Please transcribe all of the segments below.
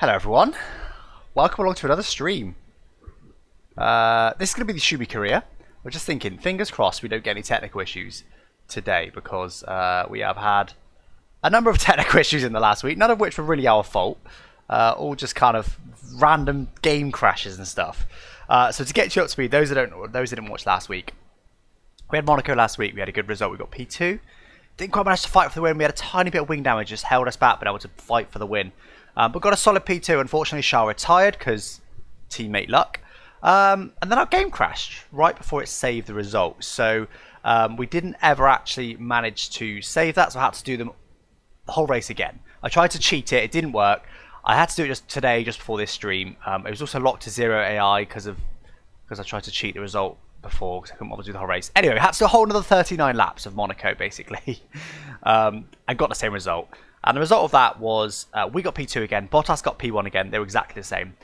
Hello everyone, welcome along to another stream. This is going to be the Schumi career. We're just thinking, fingers crossed we don't get any technical issues today, because we have had a number of technical issues in the last week, none of which were really our fault. All just kind of random game crashes and stuff. So to get you up to speed, those who didn't watch last week, we had Monaco last week. We had a good result. We got P2. Didn't quite manage to fight for the win. We had a tiny bit of wing damage, just held us back, but able to fight for the win. But got a solid P2. Unfortunately, Shah retired because teammate luck. And then our game crashed right before it saved the result. So we didn't ever actually manage to save that, so I had to do the whole race again. I tried to cheat it. It didn't work. I had to do it just today, just before this stream. It was also locked to 0 AI because I tried to cheat the result before, because I couldn't bother to do the whole race. Anyway, I had to do a whole another 39 laps of Monaco, basically, and got the same result. And the result of that was we got P2 again, Bottas got P1 again. They were exactly the same.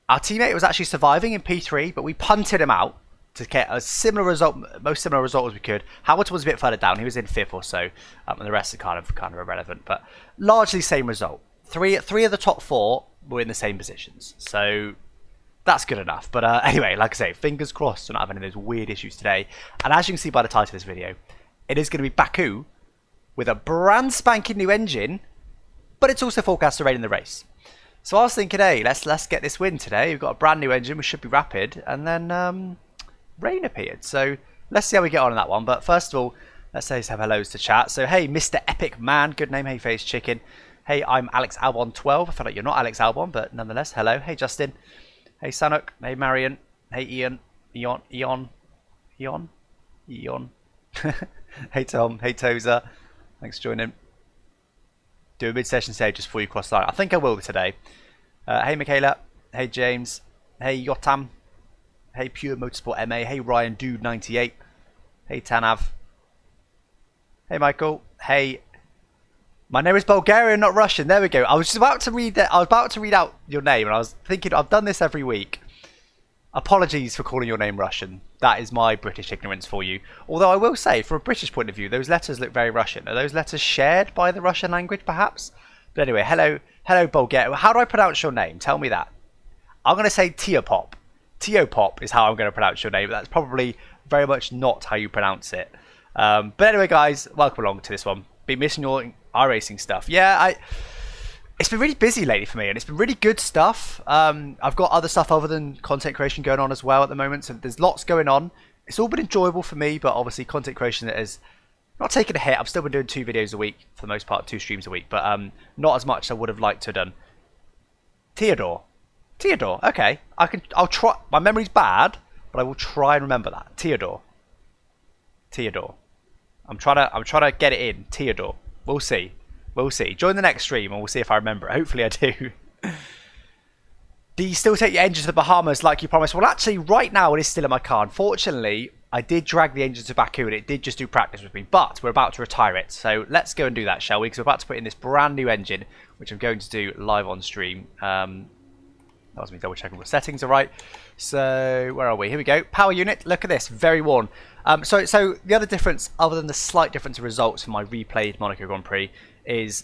Our teammate was actually surviving in P3, but we punted him out to get a similar result, most similar result as we could. Hamilton was a bit further down; he was in 5th or so, and the rest are kind of irrelevant. But largely same result. Three of the top 4 were in the same positions, so that's good enough. But anyway, like I say, fingers crossed to not have any of those weird issues today. And as you can see by the title of this video, it is going to be BAKU with a brand spanking new engine, but it's also forecast to rain in the race. So I was thinking, hey, let's get this win today. We've got a brand new engine, we should be rapid, and then rain appeared. So let's see how we get on in that one. But first of all, let's say some hellos to chat. So hey, Mr. Epic Man, good name. Hey, Face Chicken. Hey, I'm Alex Albon 12. I feel like you're not Alex Albon, but nonetheless, hello. Hey, Justin. Hey, Sanuk. Hey, Marion. Hey, Ian. Eon. Hey, Tom. Hey, Tozer. Thanks for joining. Do a mid-session save just before you cross the line. I think I will today. Hey, Michaela. Hey, James. Hey, Yotam. Hey, Pure Motorsport MA. Hey, Ryan Dude 98. Hey, Tanav. Hey, Michael. Hey, my name is Bulgarian, not Russian. There we go. I was just about to read that. I was about to read out your name, and I was thinking, I've done this every week. Apologies for calling your name Russian. That is my British ignorance for you. Although I will say, from a British point of view, those letters look very Russian. Are those letters shared by the Russian language, perhaps? But anyway, hello, Bulgaria. How do I pronounce your name? Tell me that. I'm going to say Teopop. Teopop is how I'm going to pronounce your name. But that's probably very much not how you pronounce it. But anyway, guys, welcome along to this one. Been missing your iRacing stuff. Yeah, it's been really busy lately for me, and it's been really good stuff. I've got other stuff other than content creation going on as well at the moment, so there's lots going on. It's all been enjoyable for me, but obviously content creation is not taking a hit. I've still been doing 2 videos a week for the most part, 2 streams a week, but not as much as I would have liked to have done. Theodore, okay, I'll try. My memory's bad, but I will try and remember that. Theodore. I'm trying to get it in. Theodore. We'll see. Join the next stream and we'll see if I remember it. Hopefully I do. Do you still take your engine to the Bahamas like you promised? Well, actually, right now it is still in my car. Unfortunately, I did drag the engine to BAKU and it did just do practice with me. But we're about to retire it. So let's go and do that, shall we? Because we're about to put in this brand new engine, which I'm going to do live on stream. That was me double checking what settings are right. So where are we? Here we go. Power unit. Look at this. Very worn. So the other difference, other than the slight difference in results for my replayed Monaco Grand Prix, is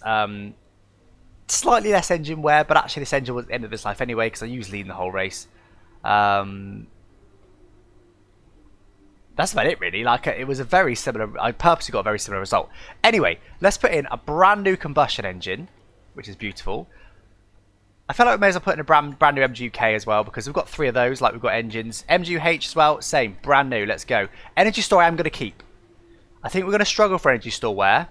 slightly less engine wear, but actually this engine was at the end of its life anyway, because I usually lead the whole race. That's about it really. Like, it was a very similar, I purposely got a very similar result. Anyway, let's put in a brand new combustion engine, which is beautiful. I feel like we may as well put in a brand new MGUK as well, because we've got 3 of those, like we've got engines. MGUH as well, same, brand new, let's go. Energy store I'm going to keep. I think we're going to struggle for energy store wear.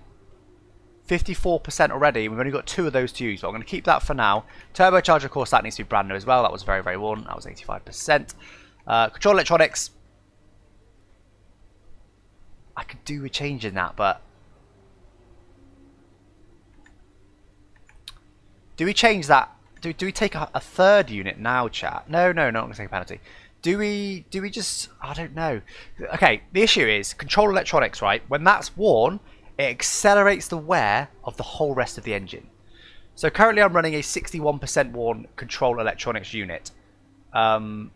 54% already, we've only got 2 of those to use, but I'm going to keep that for now. Turbocharger, of course, that needs to be brand new as well. That was very, very worn. That was 85%. Control electronics. I could do with changing that, but do we change that? Do we take a 3rd unit now, chat? No, not going to take a penalty. Do we just, I don't know. Okay, the issue is control electronics, right? When that's worn, it accelerates the wear of the whole rest of the engine. So currently I'm running a 61% worn control electronics unit. So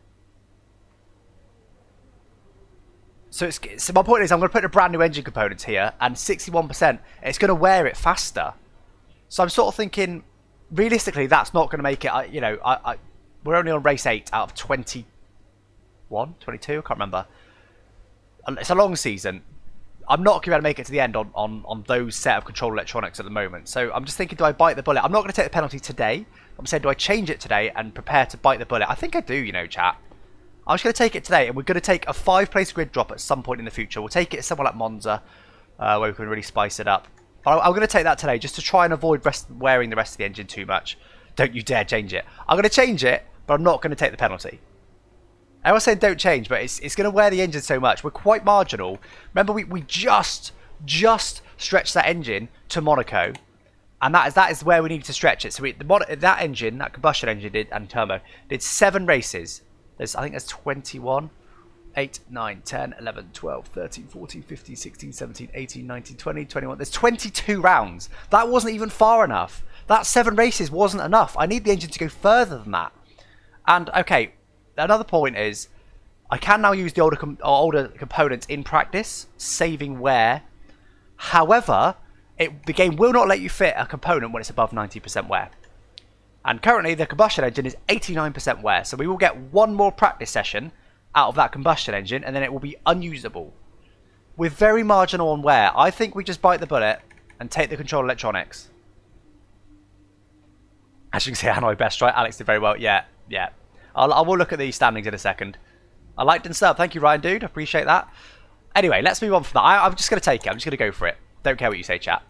my point is, I'm going to put a brand new engine components here, and 61%, it's going to wear it faster. So I'm sort of thinking, realistically, that's not going to make it. We're only on race 8 out of 21, 22. I can't remember. It's a long season. I'm not going to be able to make it to the end on those set of control electronics at the moment. So I'm just thinking, do I bite the bullet? I'm not going to take the penalty today. I'm saying, do I change it today and prepare to bite the bullet? I think I do, chat. I'm just going to take it today, and we're going to take a 5-place grid drop at some point in the future. We'll take it somewhere like Monza, where we can really spice it up. I'm going to take that today just to try and avoid wearing the rest of the engine too much. Don't you dare change it. I'm going to change it, but I'm not going to take the penalty. I was saying don't change, but it's going to wear the engine so much. We're quite marginal. Remember, we just stretched that engine to Monaco, and that is where we needed to stretch it. So that engine, that combustion engine and turbo, did 7 races. I think there's 21. 8, 9, 10, 11, 12, 13, 14, 15, 16, 17, 18, 19, 20, 21. There's 22 rounds. That wasn't even far enough. That 7 races wasn't enough. I need the engine to go further than that. And, okay, another point is, I can now use the older components in practice, saving wear. However, the game will not let you fit a component when it's above 90% wear. And currently, the combustion engine is 89% wear. So we will get one more practice session out of that combustion engine, and then it will be unusable. We're very marginal on wear. I think we just bite the bullet and take the control electronics. As you can see, Hanoi best, right? Alex did very well. Yeah. I will look at the standings in a second. I liked and sub. Thank you, Ryan, dude. Appreciate that. Anyway, let's move on from that. I'm just going to take it. I'm just going to go for it. Don't care what you say, chat.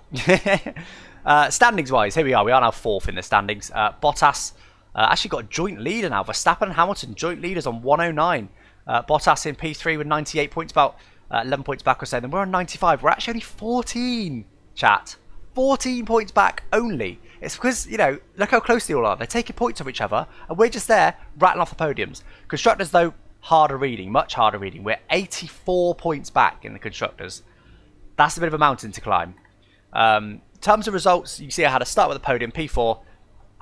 Standings-wise, here we are. We are now 4th in the standings. Bottas actually got a joint leader now. Verstappen and Hamilton, joint leaders on 109. Bottas in P3 with 98 points, about 11 points back or so. Then we're on 95. We're actually only 14, chat. 14 points back only. It's because, look how close they all are. They're taking points off each other, and we're just there rattling off the podiums. Constructors, though, harder reading, much harder reading. We're 84 points back in the Constructors. That's a bit of a mountain to climb. In terms of results, you see I had a start with the podium, P4,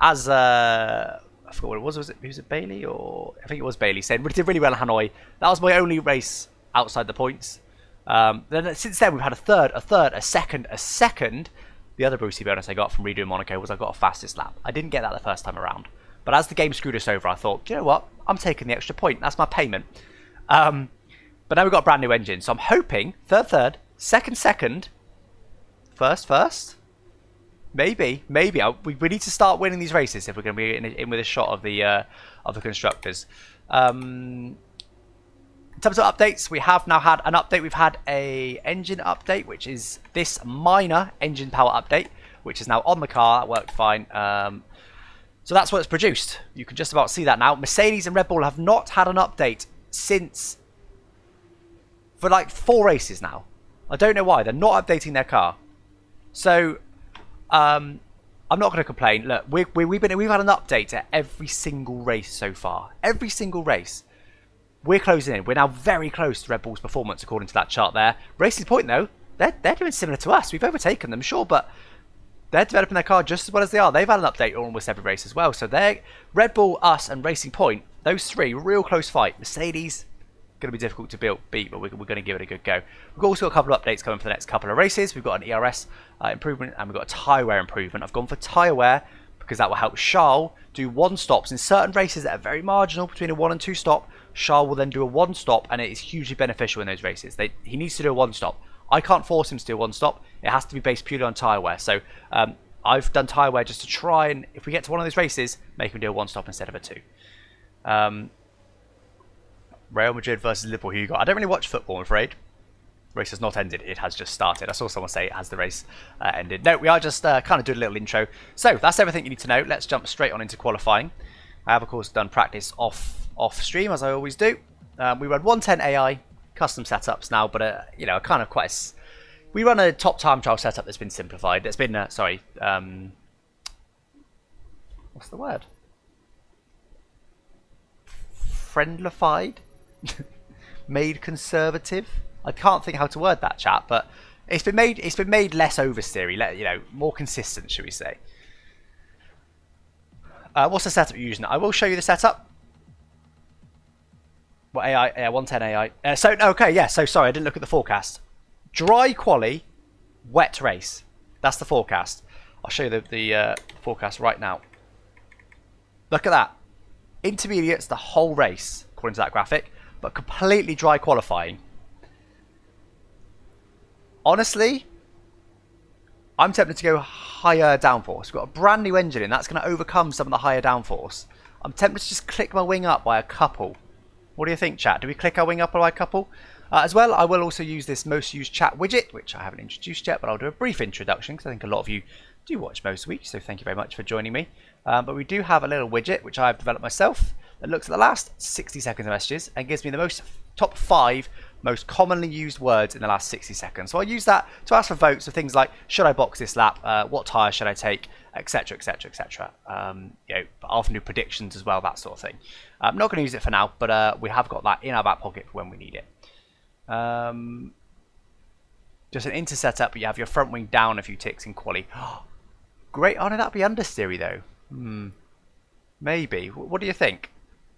as I forgot what it was. Was it Bailey? Or I think it was Bailey saying we did really well in Hanoi. That was my only race outside the points. Then since then we've had a third, a second. The other Brucey bonus I got from redoing Monaco was I got a fastest lap. I didn't get that the first time around, but as the game screwed us over, I thought, do you know what? I'm taking the extra point. That's my payment. But now we've got a brand new engine, so I'm hoping third, second, first. Maybe. We need to start winning these races if we're going to be in with a shot of the constructors. In terms of updates, we have now had an update. We've had a engine update, which is this minor engine power update, which is now on the car. That worked fine. So that's what it's produced. You can just about see that now. Mercedes and Red Bull have not had an update for like 4 races now. I don't know why. They're not updating their car. So I'm not going to complain. Look, we've had an update at every single race so far. Every single race. We're closing in. We're now very close to Red Bull's performance according to that chart there. Racing Point, though, they're doing similar to us. We've overtaken them, sure, but they're developing their car just as well as they are. They've had an update almost every race as well. So Red Bull, us, and Racing Point, those 3, real close fight. Mercedes, going to be difficult to beat, but we're going to give it a good go. We've also got a couple of updates coming for the next couple of races. We've got an ERS improvement, and we've got a tyre wear improvement. I've gone for tyre wear because that will help Charles do 1-stops in certain races that are very marginal between a 1 and 2 stop. Charles will then do a 1-stop, and it is hugely beneficial in those races. He needs to do a 1-stop. I can't force him to do a 1-stop. It has to be based purely on tyre wear. So I've done tyre wear just to try and, if we get to one of those races, make him do a 1-stop instead of a 2. Real Madrid versus Liverpool, who you got? I don't really watch football, I'm afraid. Race has not ended. It has just started. I saw someone say it has the race ended. No, we are just kind of doing a little intro. So that's everything you need to know. Let's jump straight on into qualifying. I have, of course, done practice off stream, as I always do. We run 110 AI, custom setups now, but, kind of quite we run a top time trial setup that's been simplified. That's been, what's the word? Friendlified? Made conservative? I can't think how to word that, chat, but it's been made less oversteery, more consistent, should we say. What's the setup you're using? I will show you the setup. What AI? 110 AI. So sorry, I didn't look at the forecast. Dry quali, wet race. That's the forecast. I'll show you the forecast right now. Look at that. Intermediates the whole race, according to that graphic, but completely dry qualifying. Honestly, I'm tempted to go higher downforce. We've got a brand new engine in. That's going to overcome some of the higher downforce. I'm tempted to just click my wing up by a couple. What do you think, chat? Do we click our wing up by a couple? As well, I will also use this most used chat widget, which I haven't introduced yet, but I'll do a brief introduction because I think a lot of you do watch most weeks, so thank you very much for joining me. But we do have a little widget, which I've developed myself, that looks at the last 60 seconds of messages and gives me the top 5 most commonly used words in the last 60 seconds. So I'll use that to ask for votes of things like, should I box this lap, what tyre should I take, etc, etc, etc. You know, I often do predictions as well, that sort of thing. I'm not going to use it for now, but we have got that in our back pocket for when we need it. Just an inter setup, but you have your front wing down a few ticks in quali. Great. Oh no, that'd be understeery though. Maybe. What do you think?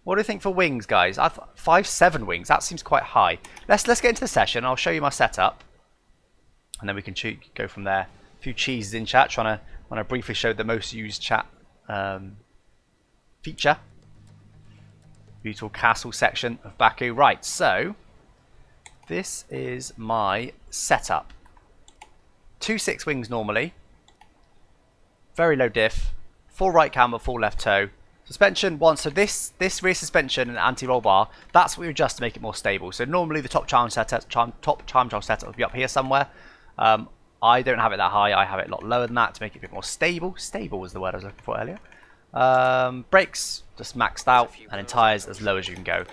What do you think for wings, guys? 5-7 wings. That seems quite high. Let's get into the session. I'll show you my setup, and then we can go from there. A few cheeses in chat. Trying to briefly show the most used chat feature. Beautiful castle section of Baku. Right. So this is my setup. 2.6 wings normally. Very low diff. Full right camber, full left toe. Suspension 1. So this rear suspension and anti-roll bar, that's what we adjust to make it more stable. So normally the top charm control setup would be up here somewhere. I don't have it that high. I have it a lot lower than that to make it a bit more stable. Stable was the word I was looking for earlier. Brakes just maxed out, and then tyres as low as you can go.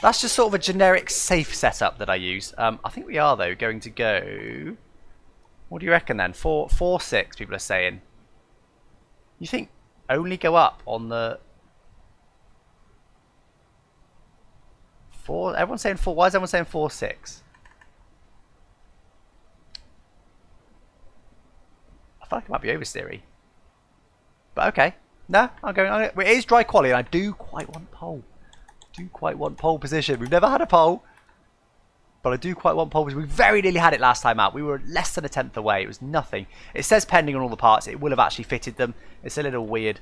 That's just sort of a generic safe setup that I use. I think we are though going to go. What do you reckon then? 4.6 people are saying. You think only go up on the 4? Everyone's saying 4. Why is everyone saying 4.6? I feel like it might be oversteery. But okay. No, I'm going. It is dry quality, and I do quite want pole. Pole position. We've never had a pole, but I do quite want pole position. We very nearly had it last time out. We were less than a tenth away. It was nothing. It says pending on all the parts. It will have actually fitted them. It's a little weird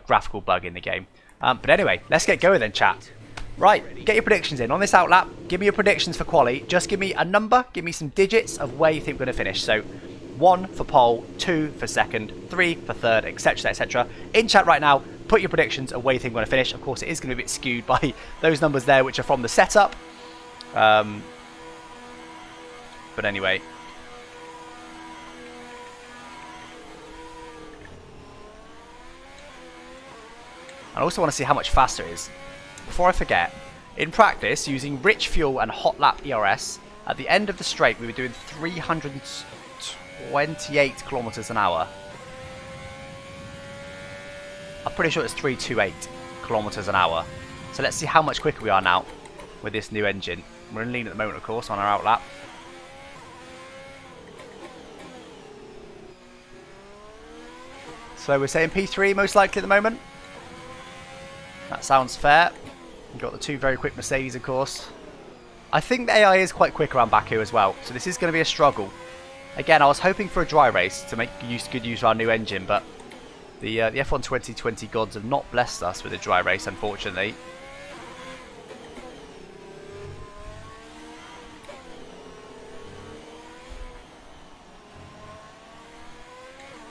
graphical bug in the game. But anyway, let's get going then, chat. Right, get your predictions in. On this outlap, give me your predictions for quali. Just give me a number. Give me some digits of where you think we're going to finish. So 1 for pole, 2 for second, 3 for third, etc, etc. In chat right now, put your predictions of where you think we're going to finish. Of course, it is going to be a bit skewed by those numbers there, which are from the setup. But anyway. I also want to see how much faster it is. Before I forget, in practice, using rich fuel and hot lap ERS, at the end of the straight, we were doing 328 kilometers an hour. I'm pretty sure it's 328 kilometers an hour. So let's see how much quicker we are now with this new engine. We're in lean at the moment, of course, on our outlap. So we're saying P3 most likely at the moment. That sounds fair. We've got the 2 very quick Mercedes, of course. I think the AI is quite quick around Baku as well, so this is going to be a struggle. Again, I was hoping for a dry race to make good use of our new engine, but the F1 2020 gods have not blessed us with a dry race, unfortunately.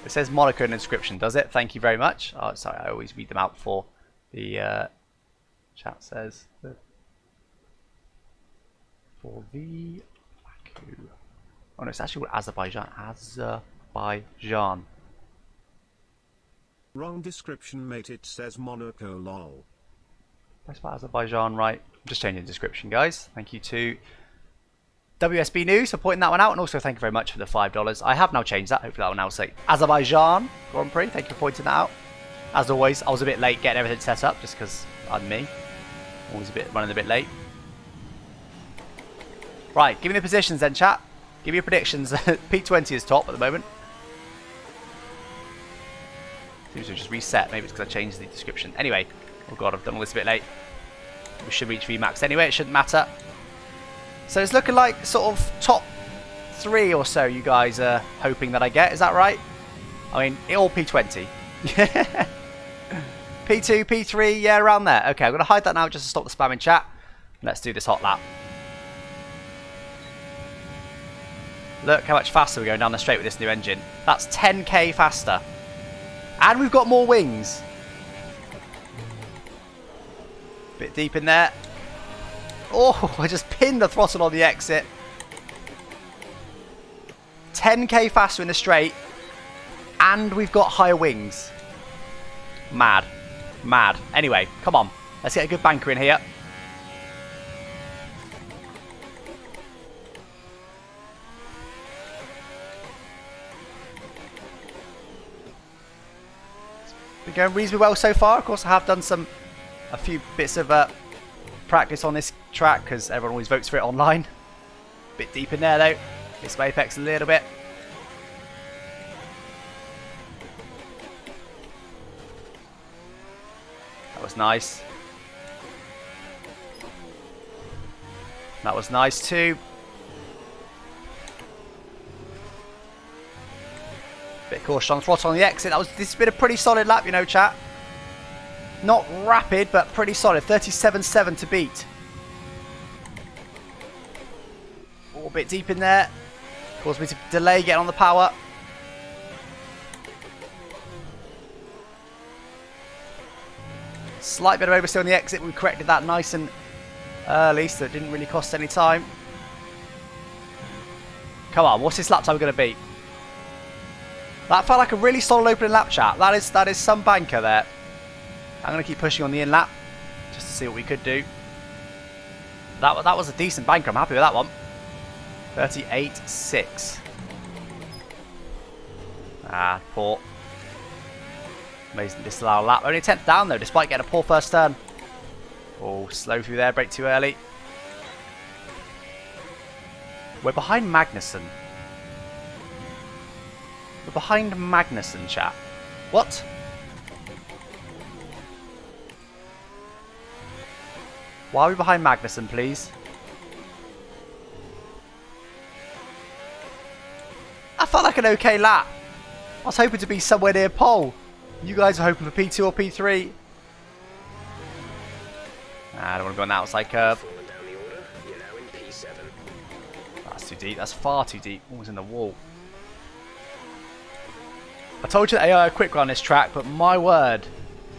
It says Monaco in the description, does it? Thank you very much. Oh, sorry, I always read them out before the chat says. For the Baku. Oh no, it's actually Azerbaijan. Azerbaijan. Wrong description, mate. It says Monaco, lol. That's about Azerbaijan, right? I'm just changing the description, guys. Thank you to WSB News for pointing that one out, and also thank you very much for the $5. I have now changed that. Hopefully that will now say Azerbaijan Grand Prix. Thank you for pointing that out. As always, I was a bit late getting everything set up just because I'm me. Always running a bit late. Right, give me the positions then, chat. Give me your predictions. P20 is top at the moment. Seems to have just reset. Maybe it's because I changed the description. Anyway, oh god, I've done all this a bit late. We should reach VMAX anyway. It shouldn't matter. So it's looking like sort of top 3 or so you guys are hoping that I get. Is that right? I mean, all P20. P2, P3, yeah, around there. Okay, I'm going to hide that now just to stop the spam in chat. Let's do this hot lap. Look how much faster we're going down the straight with this new engine. That's 10k faster. And we've got more wings. Bit deep in there. Oh, I just pinned the throttle on the exit. 10k faster in the straight. And we've got higher wings. Mad. Mad. Anyway, come on. Let's get a good banker in here. Been going reasonably well so far. Of course, I have done a few bits of practice on this track because everyone always votes for it online. Bit deep in there though. Hits my apex a little bit. That was nice. That was nice too. Bit of caution on the throttle on the exit. This has been a pretty solid lap, you know, chat. Not rapid, but pretty solid. 37.7 to beat. Oh, a bit deep in there. Caused me to delay getting on the power. Slight bit of oversteer on the exit. We corrected that nice and early, so it didn't really cost any time. Come on, what's this lap time going to beat? That felt like a really solid opening lap, chat. That is some banker there. I'm going to keep pushing on the in lap just to see what we could do. That was a decent banker. I'm happy with that one. 38.6. Ah, poor. Amazing disallowed lap. Only 10th down though, despite getting a poor first turn. Oh, slow through there. Brake too early. We're behind Magnussen. We're behind Magnussen, chat. What? Why are we behind Magnussen, please? I felt like an okay lap. I was hoping to be somewhere near pole. You guys are hoping for P2 or P3. I don't want to go on the outside curve. That's too deep. That's far too deep. Almost in the wall. I told you that AI quick run on this track, but my word,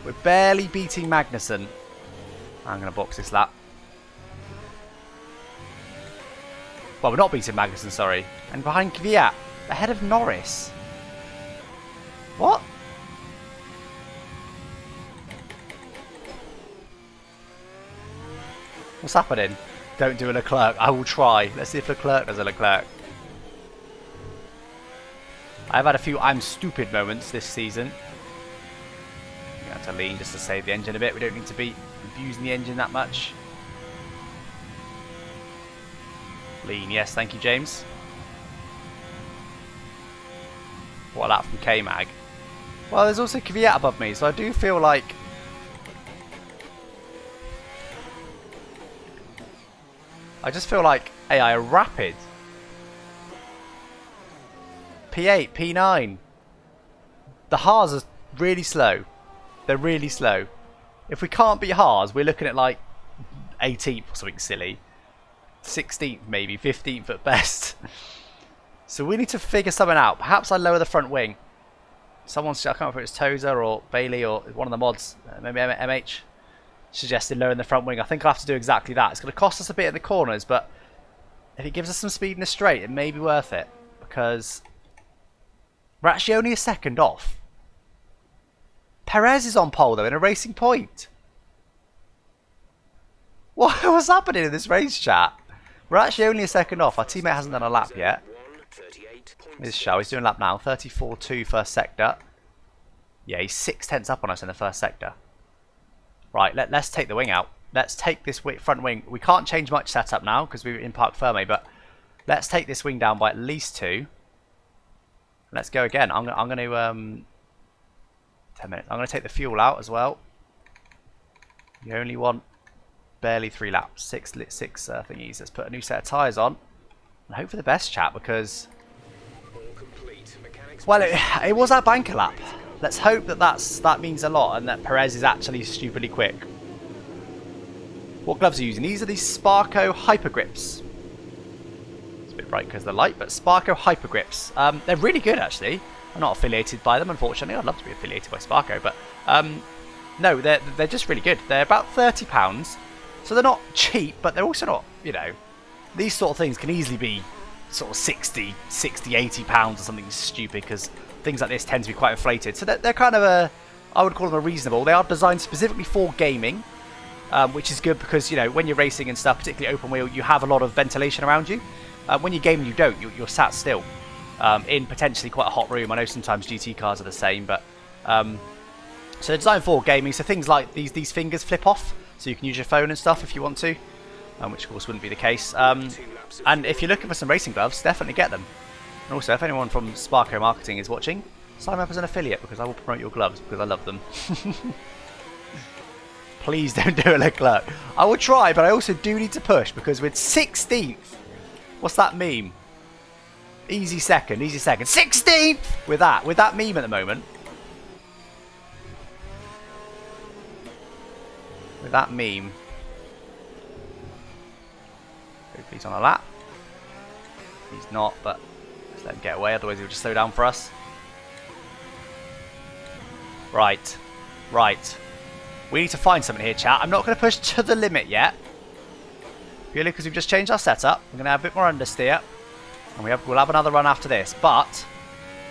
we're barely beating Magnussen. I'm going to box this lap. Well, we're not beating Magnussen, sorry. And behind Kvyat, ahead of Norris. What? What's happening? Don't do a Leclerc. I will try. Let's see if Leclerc does a Leclerc. I've had a few I'm stupid moments this season. You have to lean just to save the engine a bit. We don't need to be abusing the engine that much. Lean, yes, thank you, James. What a lap from K-Mag. Well, there's also Kvyat above me, so I do feel like... I just feel like AI are rapid. P8, P9. The Haas are really slow. They're really slow. If we can't beat Haas, we're looking at like 18th or something silly. 16th maybe, 15th at best. So we need to figure something out. Perhaps I lower the front wing. Someone's, I can't remember if it's Tozer or Bailey or one of the mods, maybe MH, suggested lowering the front wing. I think I'll have to do exactly that. It's going to cost us a bit in the corners, but if it gives us some speed in the straight, it may be worth it. Because we're actually only a second off. Perez is on pole though in a racing point. What's happening in this race, chat? We're actually only a second off. Our teammate hasn't done a lap yet. This show, he's doing a lap now. 34.2 first sector. Yeah, he's 6/10 up on us in the first sector. Right, let's take the wing out. Let's take this front wing. We can't change much setup now because we're in Parc Ferme, but let's take this wing down by at least 2. Let's go again. I'm going to 10 minutes. I'm going to take the fuel out as well. You only want barely 3 laps, 6 thingies. Let's put a new set of tyres on and hope for the best, chat, because well, it was our banker lap. Let's hope that that means a lot and that Perez is actually stupidly quick. What gloves are you using? These are the Sparko Hyper Grips. It's a bit bright because of the light, but Sparko Hyper Grips. They're really good, actually. I'm not affiliated by them, unfortunately. I'd love to be affiliated by Sparko, but no, they're just really good. They're about £30, so they're not cheap, but they're also not, you know, these sort of things can easily be sort of 60, 80 pounds or something stupid, because things like this tend to be quite inflated. So they're kind of I would call them a reasonable. They are designed specifically for gaming, which is good because, you know, when you're racing and stuff, particularly open wheel, you have a lot of ventilation around you. When you're gaming, you don't. You're sat still in potentially quite a hot room. I know sometimes GT cars are the same, but so they're designed for gaming. So things like these fingers flip off, so you can use your phone and stuff if you want to, which of course wouldn't be the case. And if you're looking for some racing gloves, definitely get them. And also, if anyone from Sparko Marketing is watching, sign up as an affiliate because I will promote your gloves because I love them. Please don't do it, Leclerc. I will try, but I also do need to push because we're 16th. What's that meme? Easy second, easy second. 16th! With that meme at the moment. With that meme. Hopefully he's on a lap. He's not, but let's let him get away, otherwise he'll just slow down for us. Right. Right. We need to find something here, chat. I'm not going to push to the limit yet. Purely because we've just changed our setup. We're going to have a bit more understeer. And we'll have another run after this. But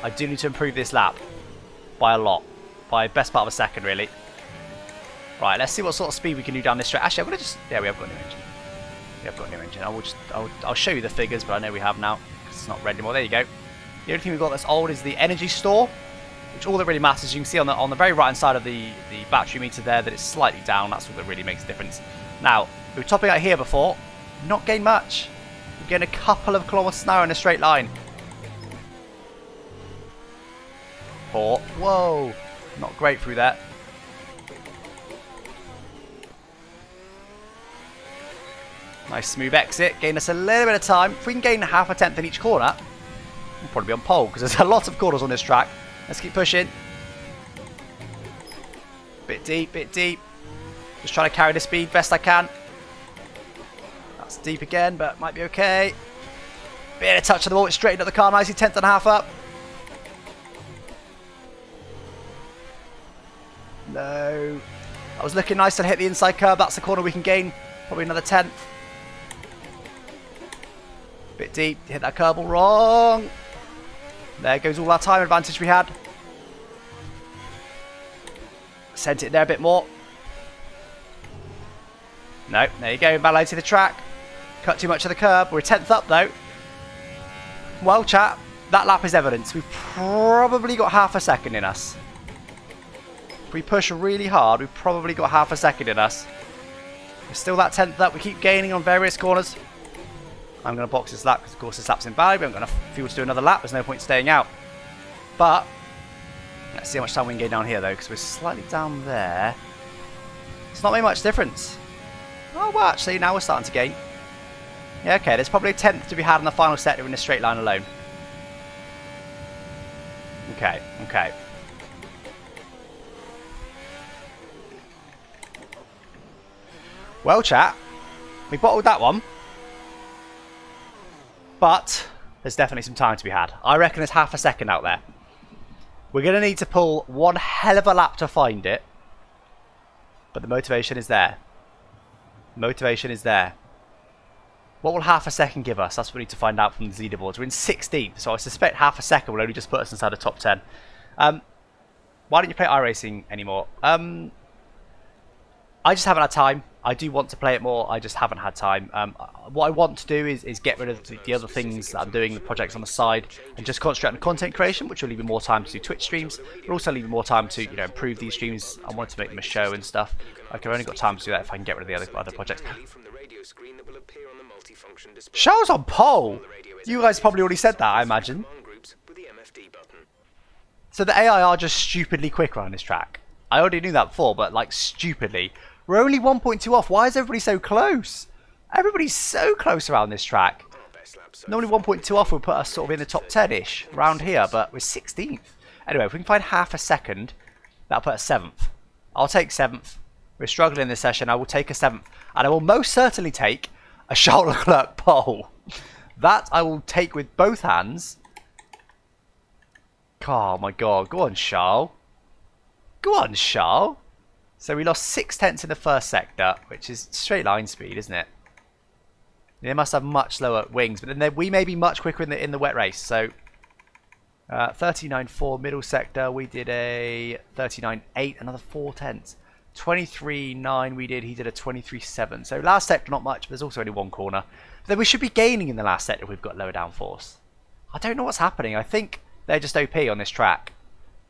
I do need to improve this lap. By a lot. By best part of a second, really. Right, let's see what sort of speed we can do down this straight. Actually, I'm going to just... Yeah, we have got a new engine. We have got a new engine. I'll show you the figures, but I know we have now. Because it's not red anymore. There you go. The only thing we've got that's old is the energy store. Which all that really matters, you can see on the very right hand side of the battery meter there that it's slightly down. That's what really makes a difference. Now, we were topping out here before. Not gained much. We're getting a couple of kilometers an hour in a straight line. Poor. Whoa. Not great through there. Nice smooth exit. Gain us a little bit of time. If we can gain half a tenth in each corner, we'll probably be on pole because there's a lot of corners on this track. Let's keep pushing. Bit deep, bit deep. Just trying to carry the speed best I can. That's deep again, but might be okay. Bit of touch of the ball, it's straightened up the car nicely, 10th and a half up. No. That was looking nice to hit the inside curb. That's the corner we can gain. Probably another 10th. Bit deep, hit that curb all wrong. There goes all our time advantage we had. Sent it there a bit more. No, there you go, bad to the track. Cut too much of the curb. We're 10th up though. Well, chat, that lap is evidence. We've probably got half a second in us. If we push really hard, we've probably got half a second in us. We're still that 10th up. We keep gaining on various corners. I'm going to box this lap because, of course, this lap's invalid. We haven't got enough fuel to do another lap. There's no point staying out. But let's see how much time we can gain down here, though, because we're slightly down there. It's not made much difference. Oh, well, actually, now we're starting to gain. Yeah, okay, there's probably a 10th to be had in the final sector in a straight line alone. Okay, okay. Well, chat, we bottled that one. But there's definitely some time to be had. I reckon there's half a second out there. We're going to need to pull one hell of a lap to find it. But the motivation is there. Motivation is there. What will half a second give us? That's what we need to find out from the leaderboards. We're in 16th, so I suspect half a second will only just put us inside the top 10. Why don't you play iRacing anymore? I just haven't had time. I do want to play it more. I just haven't had time. What I want to do is get rid of the other things that I'm doing, the projects on the side, and just concentrate on content creation, which will leave me more time to do Twitch streams, but also leave me more time to, you know, improve these streams. I want to make them a show and stuff. I've only got time to do that if I can get rid of the other projects. Show's on pole. You guys probably already said that, I imagine. So the AI are just stupidly quick around this track. I already knew that before, but like stupidly. We're only 1.2 off. Why is everybody so close? Everybody's so close around this track. Normally 1.2 off would put us sort of in the top 10-ish around here, but we're 16th. Anyway, if we can find half a second, that'll put us 7th. I'll take 7th. We're struggling this session. I will take a 7th. And I will most certainly take a Charles Leclerc pole. That I will take with both hands. Oh my god. Go on, Charles. Go on, Charles. So we lost 6/10 in the first sector, which is straight line speed, isn't it? They must have much slower wings, but then we may be much quicker in the wet race. So 39.4 middle sector, we did a 39.8, another 4/10. 23.9 we did, he did a 23.7. So last sector not much, but there's also only one corner. But then we should be gaining in the last sector if we've got lower downforce. I don't know what's happening. I think they're just OP on this track.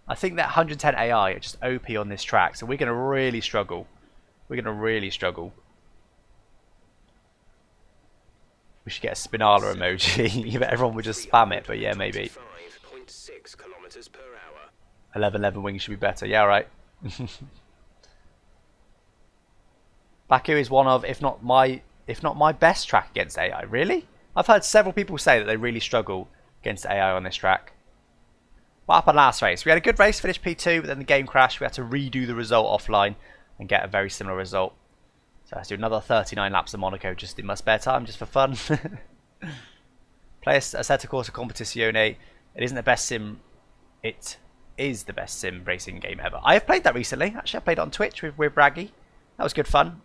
I think that 110 AI are just OP on this track, so we're going to really struggle. We're going to really struggle. We should get a Spinala emoji. Everyone would just spam it, but yeah, maybe. 5.6 kilometers per hour. 11 wings should be better. Yeah, right. BAKU is one of, if not my best track against AI. Really? I've heard several people say that they really struggle against AI on this track. What happened last race? We had a good race, finished P2, but then the game crashed. We had to redo the result offline and get a very similar result. So let's do another 39 laps of Monaco just in my spare time, just for fun. Play Assetto Corsa Competizione. It isn't the best sim. It is the best sim racing game ever. I have played that recently. Actually, I played it on Twitch with Braggy. That was good fun.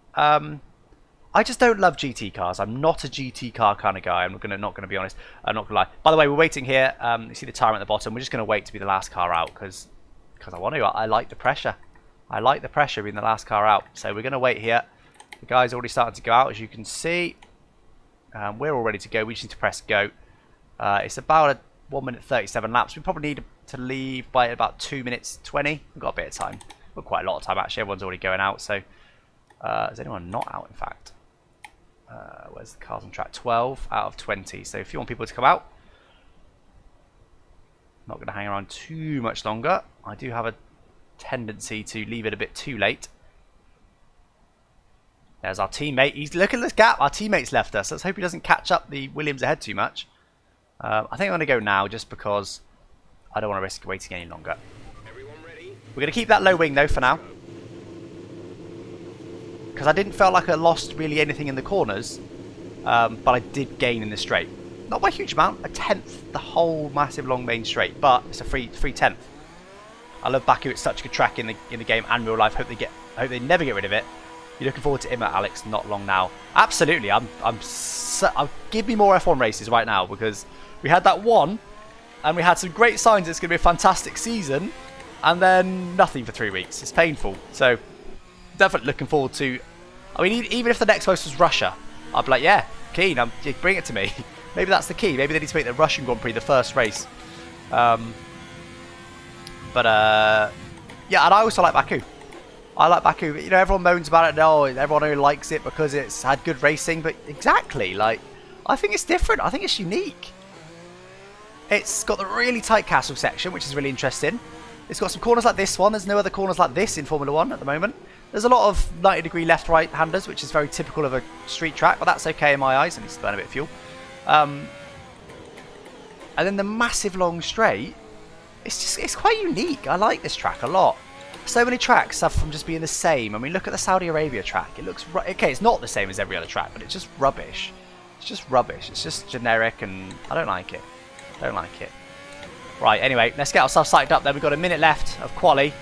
I just don't love GT cars. I'm not a GT car kind of guy. I'm not gonna be honest. I'm not gonna lie. By the way, we're waiting here. You see the timer at the bottom. We're just gonna wait to be the last car out because I want to. I like the pressure. I like the pressure being the last car out. So we're gonna wait here. The guy's already starting to go out, as you can see. We're all ready to go. We just need to press go. It's about 1 minute 37 laps. We probably need to leave by about 2 minutes 20. We've got a bit of time. We've got quite a lot of time actually. Everyone's already going out. So is anyone not out? In fact. Where's the cars on track? 12 out of 20. So if you want people to come out, not going to hang around too much longer. I do have a tendency to leave it a bit too late. There's our teammate. Look at this gap. Our teammate's left us. Let's hope he doesn't catch up the Williams ahead too much. I think I'm going to go now just because I don't want to risk waiting any longer. We're going to keep that low wing though for now. Because I didn't feel like I lost really anything in the corners, but I did gain in the straight. Not by a huge amount, a tenth, the whole massive long main straight, but it's a free tenth. I love BAKU. It's such a good track in the game and real life. Hope they never get rid of it. You're looking forward to IMA, Alex? Not long now. Absolutely. I'll give me more F1 races right now because we had that one, and we had some great signs. It's going to be a fantastic season, and then nothing for 3 weeks. It's painful. So. Definitely looking forward to. I mean, even if the next race was Russia, I'd be like, yeah, keen. Bring it to me. Maybe that's the key. Maybe they need to make the Russian Grand Prix the first race. Yeah, and I also like BAKU. I like BAKU. You know, everyone moans about it. Oh, everyone only likes it because it's had good racing. But exactly, like, I think it's different. I think it's unique. It's got the really tight castle section, which is really interesting. It's got some corners like this one. There's no other corners like this in Formula 1 at the moment. There's a lot of 90-degree left-right handers, which is very typical of a street track, but that's okay in my eyes. I need to burn a bit of fuel. And then the massive long straight, it's quite unique. I like this track a lot. So many tracks suffer from just being the same. I mean, look at the Saudi Arabia track. It looks... Okay, it's not the same as every other track, but it's just rubbish. It's just rubbish. It's just generic, and I don't like it. Don't like it. Right, anyway, let's get ourselves psyched up then. We've got a minute left of quali.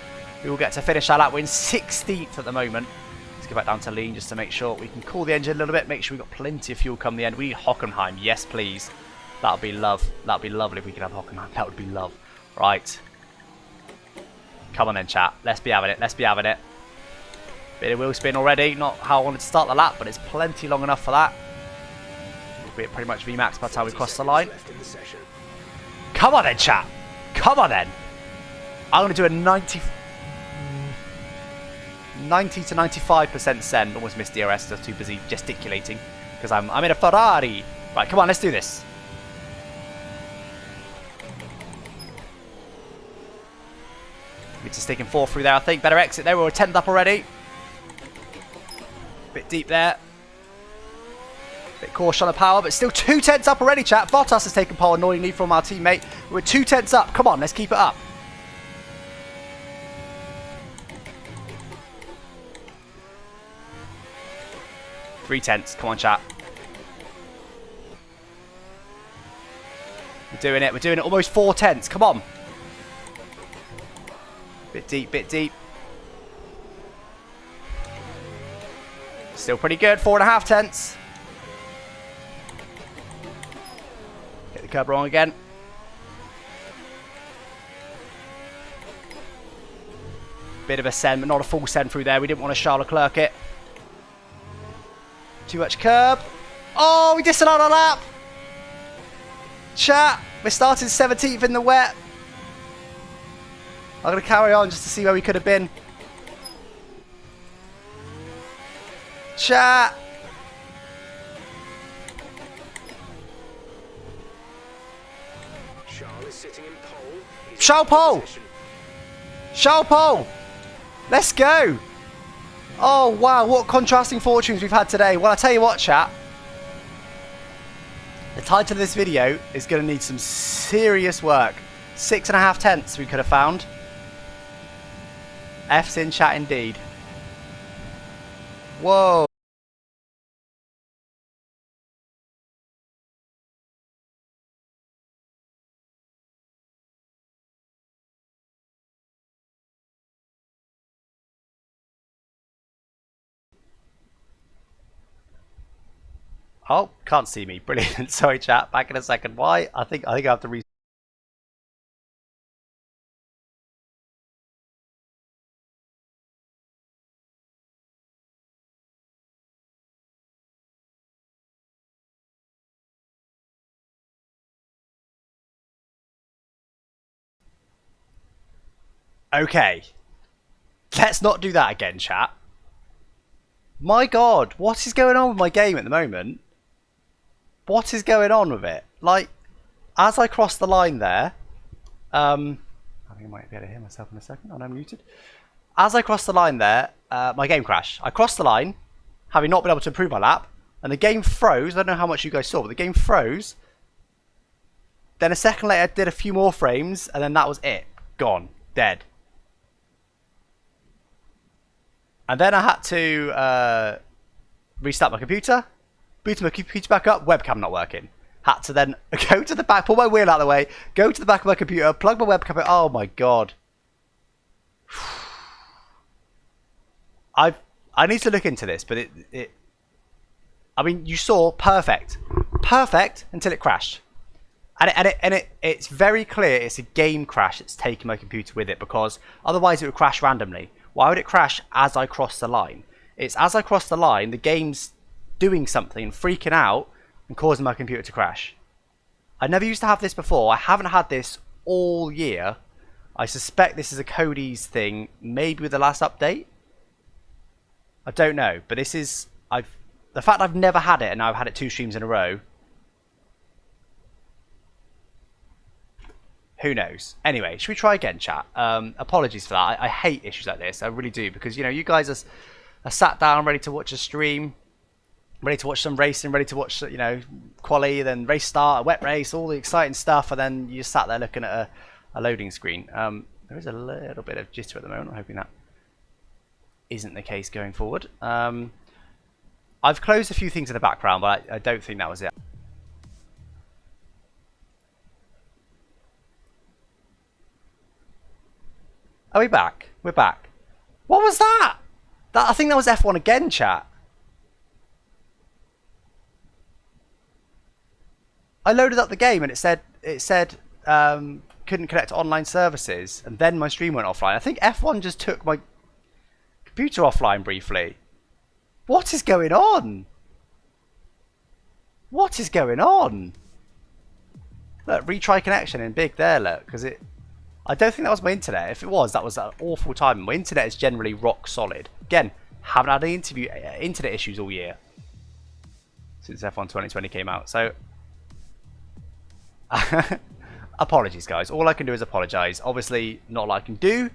We will get to finish our lap. We're in 16th at the moment. Let's go back down to lean just to make sure we can cool the engine a little bit. Make sure we've got plenty of fuel come the end. We need Hockenheim. Yes, please. That would be love. That would be lovely if we could have Hockenheim. That would be love. Right. Come on then, chat. Let's be having it. Let's be having it. Bit of wheel spin already. Not how I wanted to start the lap, but it's plenty long enough for that. We'll be at pretty much VMAX by the time we cross the line. Come on then, chat. Come on then. I'm going to do a 90 to 95% send. Almost missed DRS. I was too busy gesticulating because I'm in a Ferrari. Right, come on, let's do this. We're just taking 4 through there, I think. Better exit there. We're 10th up already. Bit deep there. Bit cautious on the power, but still 2 tenths up already, chat. Bottas has taken pole annoyingly from our teammate. We're 2 tenths up. Come on, let's keep it up. 3/10. Come on, chat. We're doing it. We're doing it. Almost 4/10. Come on. Bit deep, bit deep. Still pretty good. 4.5/10. Hit the curb wrong again. Bit of a send, but not a full send through there. We didn't want to Charles Leclerc it. Too much curb. Oh, we disallowed our lap. Chat, we're starting 17th in the wet. I'm going to carry on just to see where we could have been. Chat. Charles is sitting in pole. Charles pole. Charles pole. Let's go. Oh, wow. What contrasting fortunes we've had today. Well, I tell you what, chat. The title of this video is going to need some serious work. 6.5/10 we could have found. F's in chat indeed. Whoa. Oh, can't see me. Brilliant. Sorry, chat. Back in a second. Why? I think I have to re. Okay. Let's not do that again, chat. My God, what is going on with my game at the moment? What is going on with it? Like, as I cross the line there, I think I might be able to hear myself in a second. I'm muted. As I cross the line there, my game crashed. I crossed the line, having not been able to improve my lap, and the game froze. I don't know how much you guys saw, but the game froze. Then a second later, I did a few more frames, and then that was it. Gone. Dead. And then I had to restart my computer, boot my computer back up, webcam not working. Had to then go to the back, pull my wheel out of the way, go to the back of my computer, plug my webcam in. Oh my God. I need to look into this, but I mean, you saw perfect until it crashed. And it's very clear it's a game crash that's taking my computer with it, because otherwise it would crash randomly. Why would it crash as I cross the line? It's as I cross the line, the game's doing something, freaking out, and causing my computer to crash. I never used to have this before. I haven't had this all year. I suspect this is a Cody's thing, maybe with the last update. I don't know, but this is... the fact I've never had it, and now I've had it 2 streams in a row... Who knows? Anyway, should we try again, chat? Apologies for that. I hate issues like this. I really do, because, you know, you guys are sat down ready to watch a stream, ready to watch some racing, ready to watch, you know, quali, then race start, a wet race, all the exciting stuff, and then you just sat there looking at a loading screen. There is a little bit of jitter at the moment. I'm hoping that isn't the case going forward. I've closed a few things in the background, but I don't think that was it. Are we back? We're back. What was that? I think that was F1 again, chat. I loaded up the game and it said couldn't connect to online services, and then my stream went offline. I think F1 just took my computer offline briefly. What is going on? What is going on? Look, retry connection in big there, look, because I don't think that was my internet. If it was, that was an awful time. My internet is generally rock solid. Again, haven't had any internet issues all year since F1 2020 came out. So, apologies, guys. All I can do is apologise. Obviously, not a lot I can do.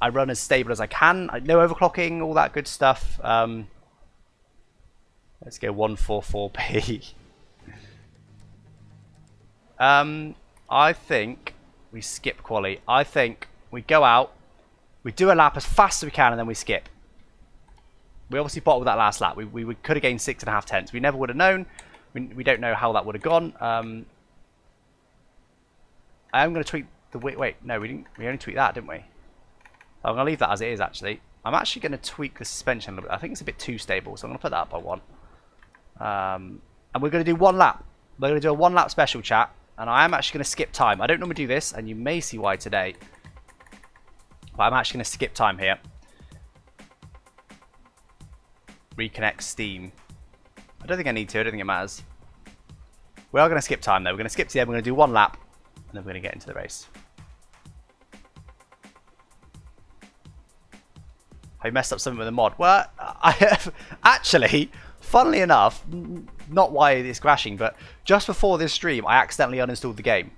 I run as stable as I can. No overclocking, all that good stuff. Let's go 144p. I think we skip quali. I think we go out, we do a lap as fast as we can, and then we skip. We obviously bottled that last lap. We could have gained 6.5 tenths. We never would have known. We don't know how that would have gone. I am going to tweak the... Wait, no, we didn't. We only tweaked that, didn't we? I'm going to leave that as it is, actually. I'm actually going to tweak the suspension a little bit. I think it's a bit too stable, so I'm going to put that up by 1. And we're going to do 1 lap. We're going to do a 1 lap special, chat. And I am actually going to skip time. I don't normally do this, and you may see why today. But I'm actually going to skip time here. Reconnect Steam. I don't think I need to. I don't think it matters. We are going to skip time, though. We're going to skip to the end. We're going to do 1 lap. And then we're going to get into the race. Have you messed up something with the mod? Well, I have actually, funnily enough, not why it's crashing, but just before this stream, I accidentally uninstalled the game.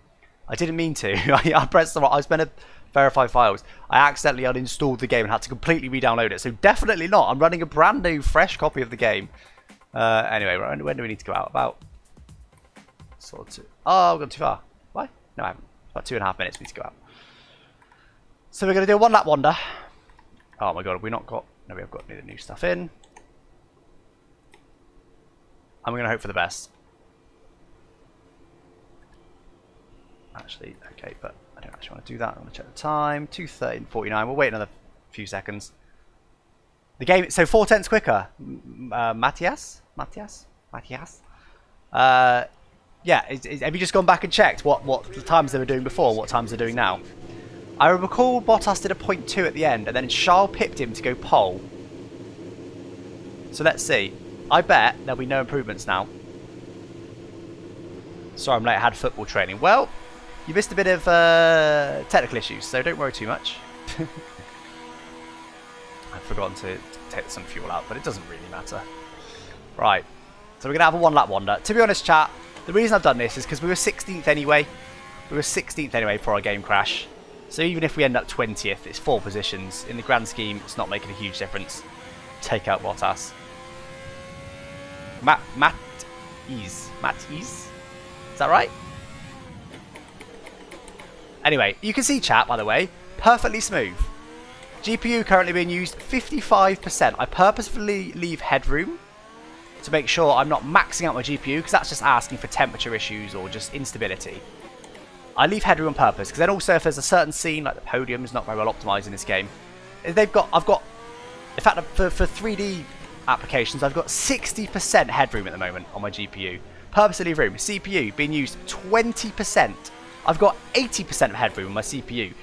I didn't mean to. I pressed the wrong. I was meant to verify files. I accidentally uninstalled the game and had to completely re-download it. So definitely not. I'm running a brand new, fresh copy of the game. Anyway, when do we need to go out? About sort of. Oh, I've gone too far. Why? No, I haven't. About 2.5 minutes we need to go out. So we're going to do a 1 lap wander. Oh my god, have we not got... No, we have got the new stuff in. And we're going to hope for the best. Actually, okay, but I don't actually want to do that. I want to check the time. 2:30:49. We'll wait another few seconds. The game... So 4 tenths quicker. Matthias? Yeah, have you just gone back and checked what the times they were doing before, what times they're doing now? I recall Bottas did a 0.2 at the end, and then Charles pipped him to go pole. So let's see. I bet there'll be no improvements now. Sorry I'm late, I had football training. Well, you missed a bit of technical issues, so don't worry too much. I've forgotten to take some fuel out, but it doesn't really matter. Right, so we're going to have a 1 lap wander. To be honest, chat, the reason I've done this is because we were 16th anyway. We were 16th anyway for our game crash. So even if we end up 20th, it's 4 positions. In the grand scheme, it's not making a huge difference. Take out Bottas. Matt Ease. Is that right? Anyway, you can see chat, by the way, perfectly smooth. GPU currently being used 55%. I purposefully leave headroom to make sure I'm not maxing out my GPU, because that's just asking for temperature issues or just instability. I leave headroom on purpose, because then also if there's a certain scene, like the podium is not very well optimised in this game, in fact, for 3D applications, I've got 60% headroom at the moment on my GPU. Purposely leave room. CPU being used 20%. I've got 80% of headroom on my CPU.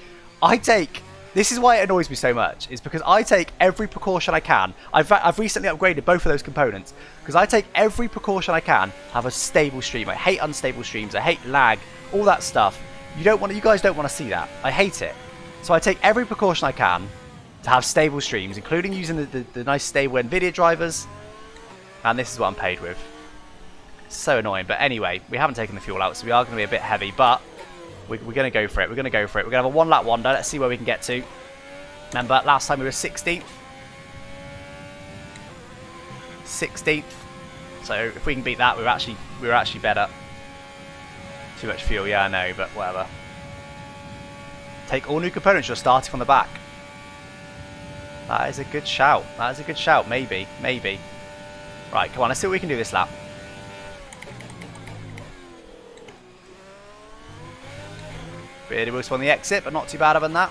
This is why it annoys me so much, is because I take every precaution I can. I've recently upgraded both of those components, because I take every precaution I can to have a stable stream. I hate unstable streams, I hate lag, all that stuff. You guys don't want to see that. I hate it. So I take every precaution I can to have stable streams, including using the nice stable NVIDIA drivers. And this is what I'm paid with. So annoying. But anyway, we haven't taken the fuel out, so we are going to be a bit heavy, but we're going to go for it. We're going to go for it. We're going to have a 1 lap wander. Let's see where we can get to. Remember, last time we were 16th. 16th. So if we can beat that, we were actually better. Too much fuel, yeah, I know, but whatever. Take all new components, you're starting from the back. That is a good shout. That is a good shout. Maybe. Right, come on, let's see what we can do this lap. Really worse on the exit, but not too bad other than that.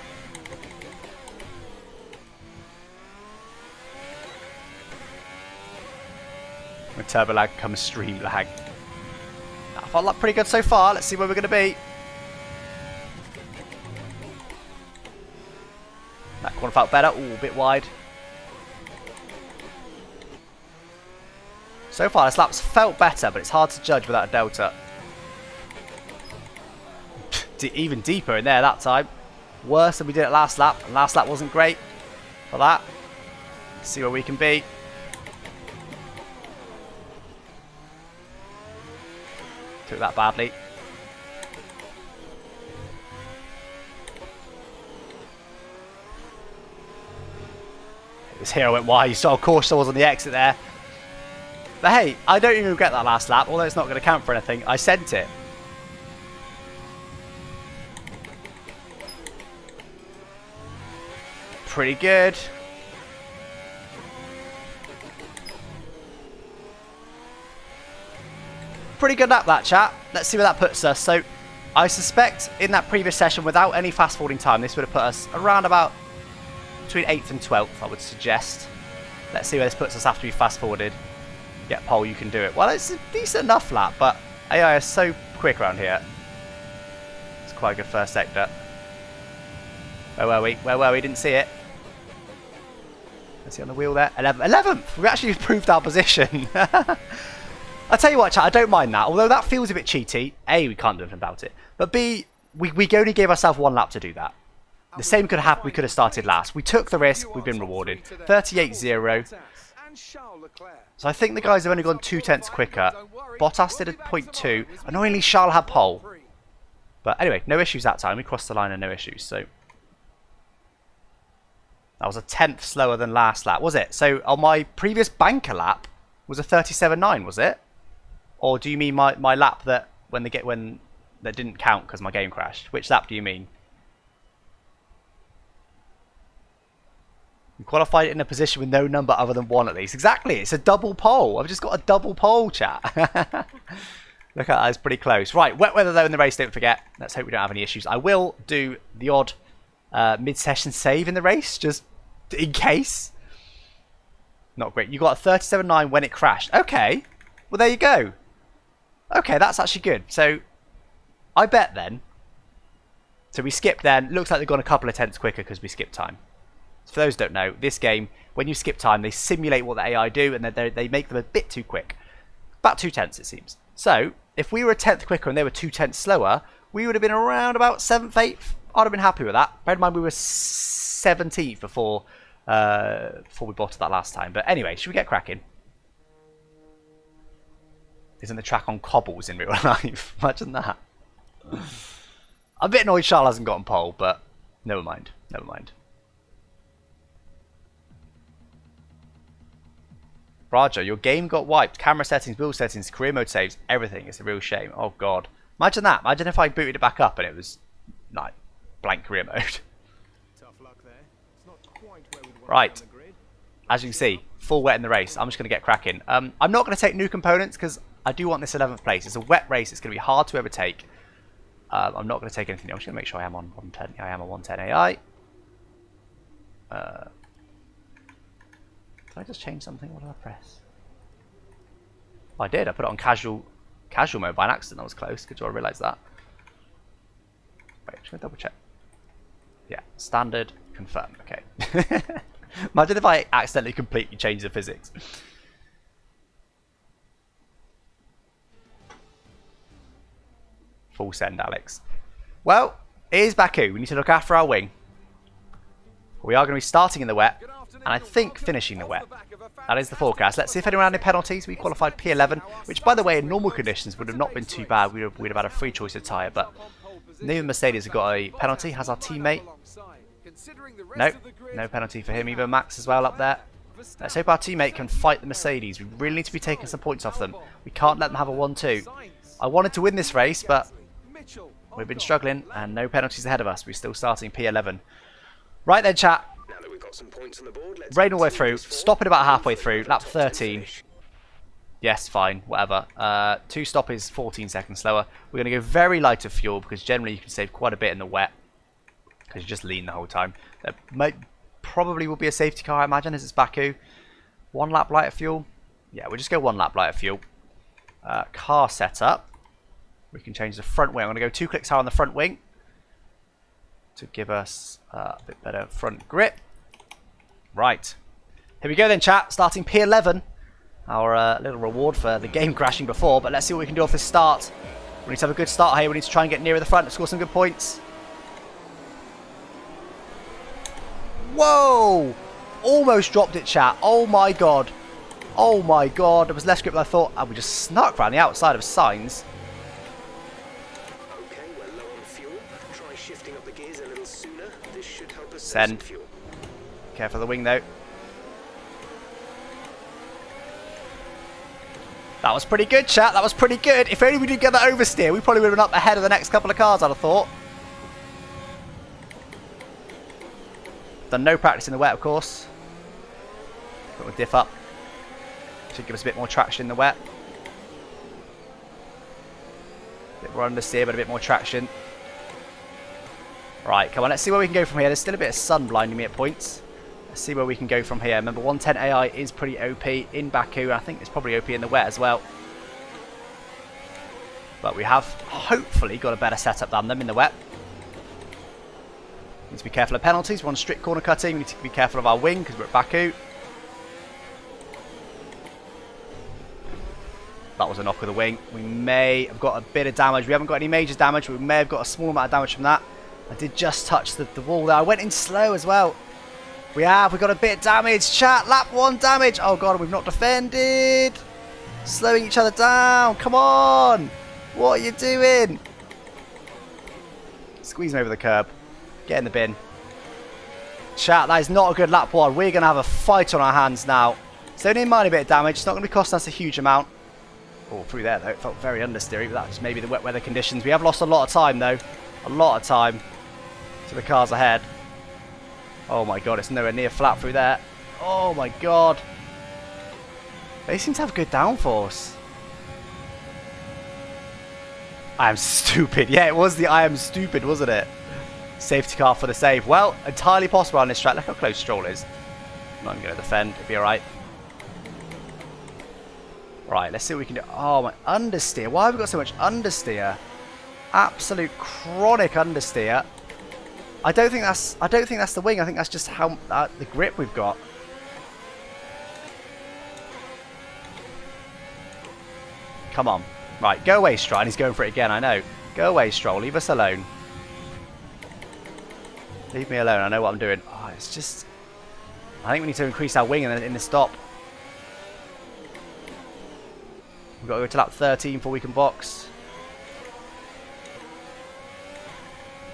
With turbo lag comes stream lag. That felt like pretty good so far. Let's see where we're going to be. That corner felt better. Ooh, a bit wide. So far, this lap's felt better, but it's hard to judge without a delta. Even deeper in there that time. Worse than we did at last lap. And last lap wasn't great for that. Let's see where we can be. Took that badly. It was here I went wide. You saw how cautious I was on the exit there. But hey, I don't even regret that last lap, although it's not going to count for anything. I sent it. Pretty good. pretty good lap, that, chat. Let's see where that puts us. So, I suspect in that previous session, without any fast forwarding time, this would have put us around about between 8th and 12th, I would suggest. Let's see where this puts us after we fast forwarded. Get pole, you can do it. Well, it's a decent enough lap, but AI is so quick around here. It's quite a good first sector. Where were we? Where were we? Didn't see it. Let's see on the wheel there. 11th! We actually improved our position. I'll tell you what, chat, I don't mind that. Although that feels a bit cheaty. A, we can't do anything about it. But B, we only gave ourselves one lap to do that. The same could have happened. We could have started last. We took the risk. We've been rewarded. 38.0. So I think the guys have only gone 0.2 quicker. Bottas did a 0.2. Annoyingly, Charles had pole. But anyway, no issues that time. We crossed the line and no issues. So that was a 10th slower than last lap, was it? So on my previous banker lap was a 37.9, was it? Or do you mean my lap that when that didn't count because my game crashed? Which lap do you mean? We qualified in a position with no number other than 1 at least. Exactly, it's a double pole. I've just got a double pole, chat. Look at that, it's pretty close. Right, wet weather though in the race, don't forget. Let's hope we don't have any issues. I will do the odd mid-session save in the race, just in case. Not great. You got a 37.9 when it crashed. Okay, well there you go. Okay, that's actually good. So, I bet then. So we skipped then. Looks like they've gone a couple of tenths quicker because we skipped time. So for those who don't know, this game, when you skip time, they simulate what the AI do and they make them a bit too quick. About 2 tenths it seems. So, if we were a 10th quicker and they were 2 tenths slower, we would have been around about 7th, 8th. I'd have been happy with that. Bear in mind we were 17th before we bottled that last time. But anyway, should we get cracking? Isn't the track on cobbles in real life? Imagine that. I'm a bit annoyed Charles hasn't gotten pole, but never mind. Never mind. Raja, your game got wiped. Camera settings, wheel settings, career mode saves, everything. It's a real shame. Oh god. Imagine that. Imagine if I booted it back up and it was like blank career mode. Right. As you can see, full wet in the race. I'm just going to get cracking. I'm not going to take new components because I do want this 11th place. It's a wet race. It's going to be hard to overtake. I'm not going to take anything new. I'm just going to make sure I am on 110. I am on 110 AI. Did I just change something? What did I press? Oh, I did. I put it on casual mode by an accident. That was close. Good job. I realised that. Wait, I'm just going to double check. Yeah, standard, confirm. Okay. Imagine if I accidentally completely changed the physics. Full send, Alex. Well, it is Baku. We need to look after our wing. We are going to be starting in the wet, and I think finishing the wet. That is the forecast. Let's see if anyone had any penalties. We qualified P11, which, by the way, in normal conditions would have not been too bad. We'd have had a free choice of tyre, but neither Mercedes have got a penalty. Has our teammate? No, no penalty for him either. Max as well up there. Let's hope our teammate can fight the Mercedes. We really need to be taking some points off them. We can't let them have a 1-2. I wanted to win this race, but we've been struggling, and no penalties ahead of us. We're still starting P11. Right then, chat. Now that we've got some points on the board, let's Rain all the way through. Stopping about halfway through. Lap 13. Yes, fine. Whatever. 2 stop is 14 seconds slower. We're going to go very light of fuel because generally you can save quite a bit in the wet because you just lean the whole time. There probably will be a safety car, I imagine, as it's Baku. 1 lap lighter fuel. Yeah, we'll just go 1 lap lighter fuel. Car setup. We can change the front wing. I'm going to go 2 clicks higher on the front wing to give us a bit better front grip. Right. Here we go then, chat. Starting P11. Our little reward for the game crashing before, but let's see what we can do off this start. We need to have a good start here. We need to try and get nearer the front to score some good points. Whoa! Almost dropped it, chat. Oh my god. Oh my god. There was less grip than I thought. And we just snuck around the outside of signs. Okay, we're low on fuel. Try shifting up the gears a little sooner. This should help us Send. save some fuel. Careful of the wing though. That was pretty good, chat. That was pretty good. If only we didn't get that oversteer, we probably would have been up ahead of the next couple of cars, I'd have thought. Done no practice in the wet, of course. But we'll diff up. Should give us a bit more traction in the wet. A bit more understeer, but a bit more traction. Right, come on, let's see where we can go from here. There's still a bit of sun blinding me at points. Let's see where we can go from here. Remember, 110 AI is pretty OP in Baku. I think it's probably OP in the wet as well. But we have hopefully got a better setup than them in the wet. Need to be careful of penalties. We're on strict corner cutting. We need to be careful of our wing because we're at Baku. That was a knock with a wing. We may have got a bit of damage. We haven't got any major damage, but we may have got a small amount of damage from that. I did just touch the wall there. I went in slow as well. We got a bit of damage. Chat, lap 1 damage. Oh god, we've not defended. Slowing each other down. Come on. What are you doing? Squeeze me over the curb. Get in the bin. Chat, that is not a good lap 1. We're going to have a fight on our hands now. It's only a minor bit of damage. It's not going to be costing us a huge amount. Oh, through there though. It felt very understeery, but that's maybe the wet weather conditions. We have lost a lot of time though. A lot of time to the cars ahead. Oh my god, it's nowhere near flat through there. Oh my god. They seem to have good downforce. I am stupid. Yeah, it was the I am stupid, wasn't it? Safety car for the save. Well, entirely possible on this track. Look how close Stroll is. I'm not even going to defend. It'll be alright. Right, let's see what we can do. Oh, my understeer. Why have we got so much understeer? Absolute chronic understeer. I don't think that's the wing. I think that's just how the grip we've got. Come on. Right, go away, Stroll. And he's going for it again, I know. Go away, Stroll. Leave us alone. Leave me alone. I know what I'm doing. Oh, it's just... I think we need to increase our wing in the stop. We've got to go to lap 13 before we can box.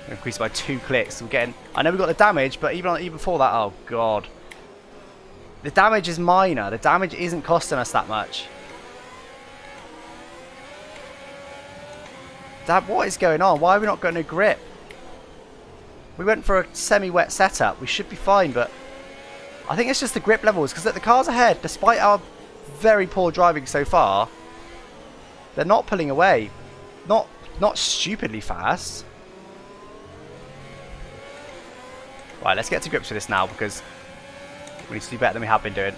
Increase by 2 clicks. We're getting... I know we got the damage, but even before that... Oh, God. The damage is minor. The damage isn't costing us that much. Dad, what is going on? Why are we not getting a grip? We went for a semi-wet setup. We should be fine, but... I think it's just the grip levels, because the cars ahead, despite our very poor driving so far, they're not pulling away. Not stupidly fast. Right, let's get to grips with this now, because we need to do better than we have been doing.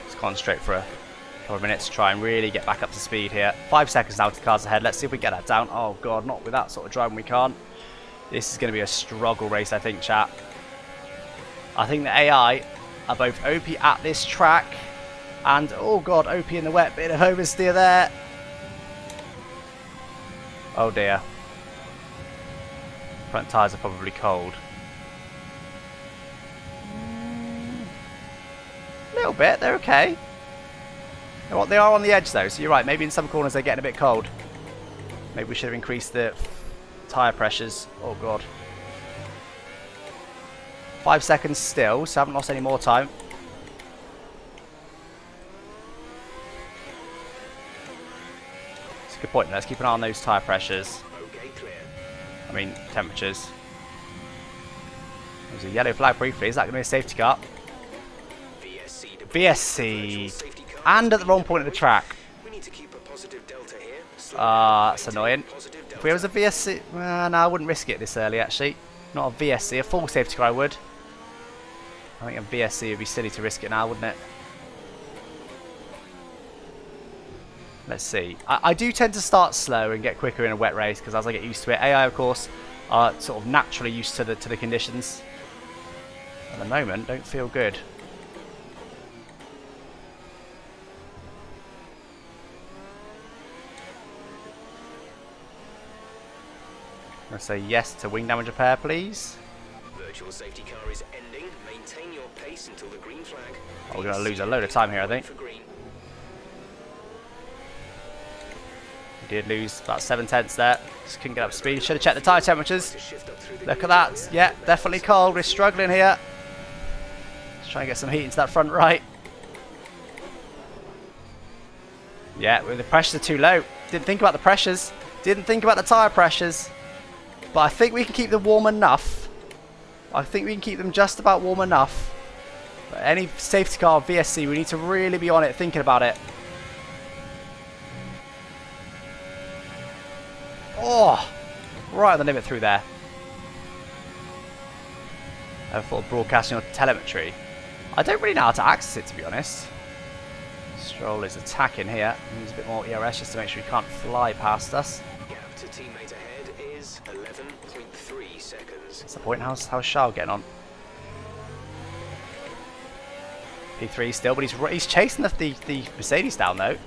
Let's concentrate for a couple of minutes to try and really get back up to speed here. 5 seconds now to the cars ahead. Let's see if we get that down. Oh god, not with that sort of driving we can't. This is going to be a struggle race, I think, chat. I think the AI are both OP at this track and, oh god, OP in the wet. Bit of oversteer there. Oh dear. Front tyres are probably cold. A little bit, they're okay. You know what, they are on the edge though, so you're right, maybe in some corners they're getting a bit cold. Maybe we should have increased the tyre pressures. Oh god. 5 seconds still, so I haven't lost any more time. It's a good point. Let's keep an eye on those tyre pressures. Okay, clear. I mean, temperatures. There's a yellow flag briefly. Is that going to be a safety car? VSC. And at the wrong point of the track. We need to keep a positive delta here. That's annoying. If we was a VSC... no, I wouldn't risk it this early, actually. Not a VSC. A full safety car I would. I think a VSC would be silly to risk it now, wouldn't it? Let's see. I do tend to start slow and get quicker in a wet race, because as I get used to it, AI, of course, are sort of naturally used to the conditions. At the moment, don't feel good. I'm going to say yes to wing damage repair, please. Virtual safety car is ending. Maintain your pace until the green flag. Oh, we're going to lose a load of time here, I think. We did lose about 7/10 there. Just couldn't get up to speed. Should have checked the tyre temperatures. Look at that. Yeah, definitely cold. We're struggling here. Let's try and get some heat into that front right. Yeah, the pressures are too low. Didn't think about the pressures. Didn't think about the tyre pressures. But I think we can keep them warm enough. I think we can keep them just about warm enough. But any safety car VSC, we need to really be on it, thinking about it. Oh, right on the limit through there. I thought of broadcasting on telemetry. I don't really know how to access it, to be honest. Stroll is attacking here. Needs a bit more ERS just to make sure he can't fly past us. Gap to teammate ahead is 11.3 seconds. That's the point. How's Charles getting on? P3 still, but he's chasing the Mercedes down though.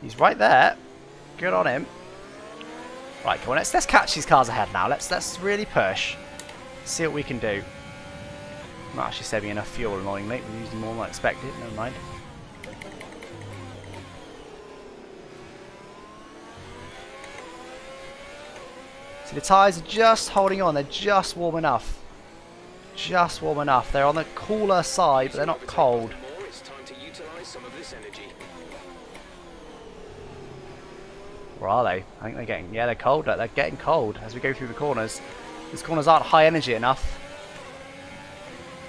He's right there. Good on him. Right, come on, let's catch these cars ahead now. Let's really push. See what we can do. I'm not actually saving enough fuel, annoyingly. We're using more than I expected. Never mind. So the tyres are just holding on. They're just warm enough. Just warm enough. They're on the cooler side, but they're not cold. It's time to utilize some of this energy. Where are they? I think they're getting... Yeah, they're cold. They're getting cold as we go through the corners. These corners aren't high energy enough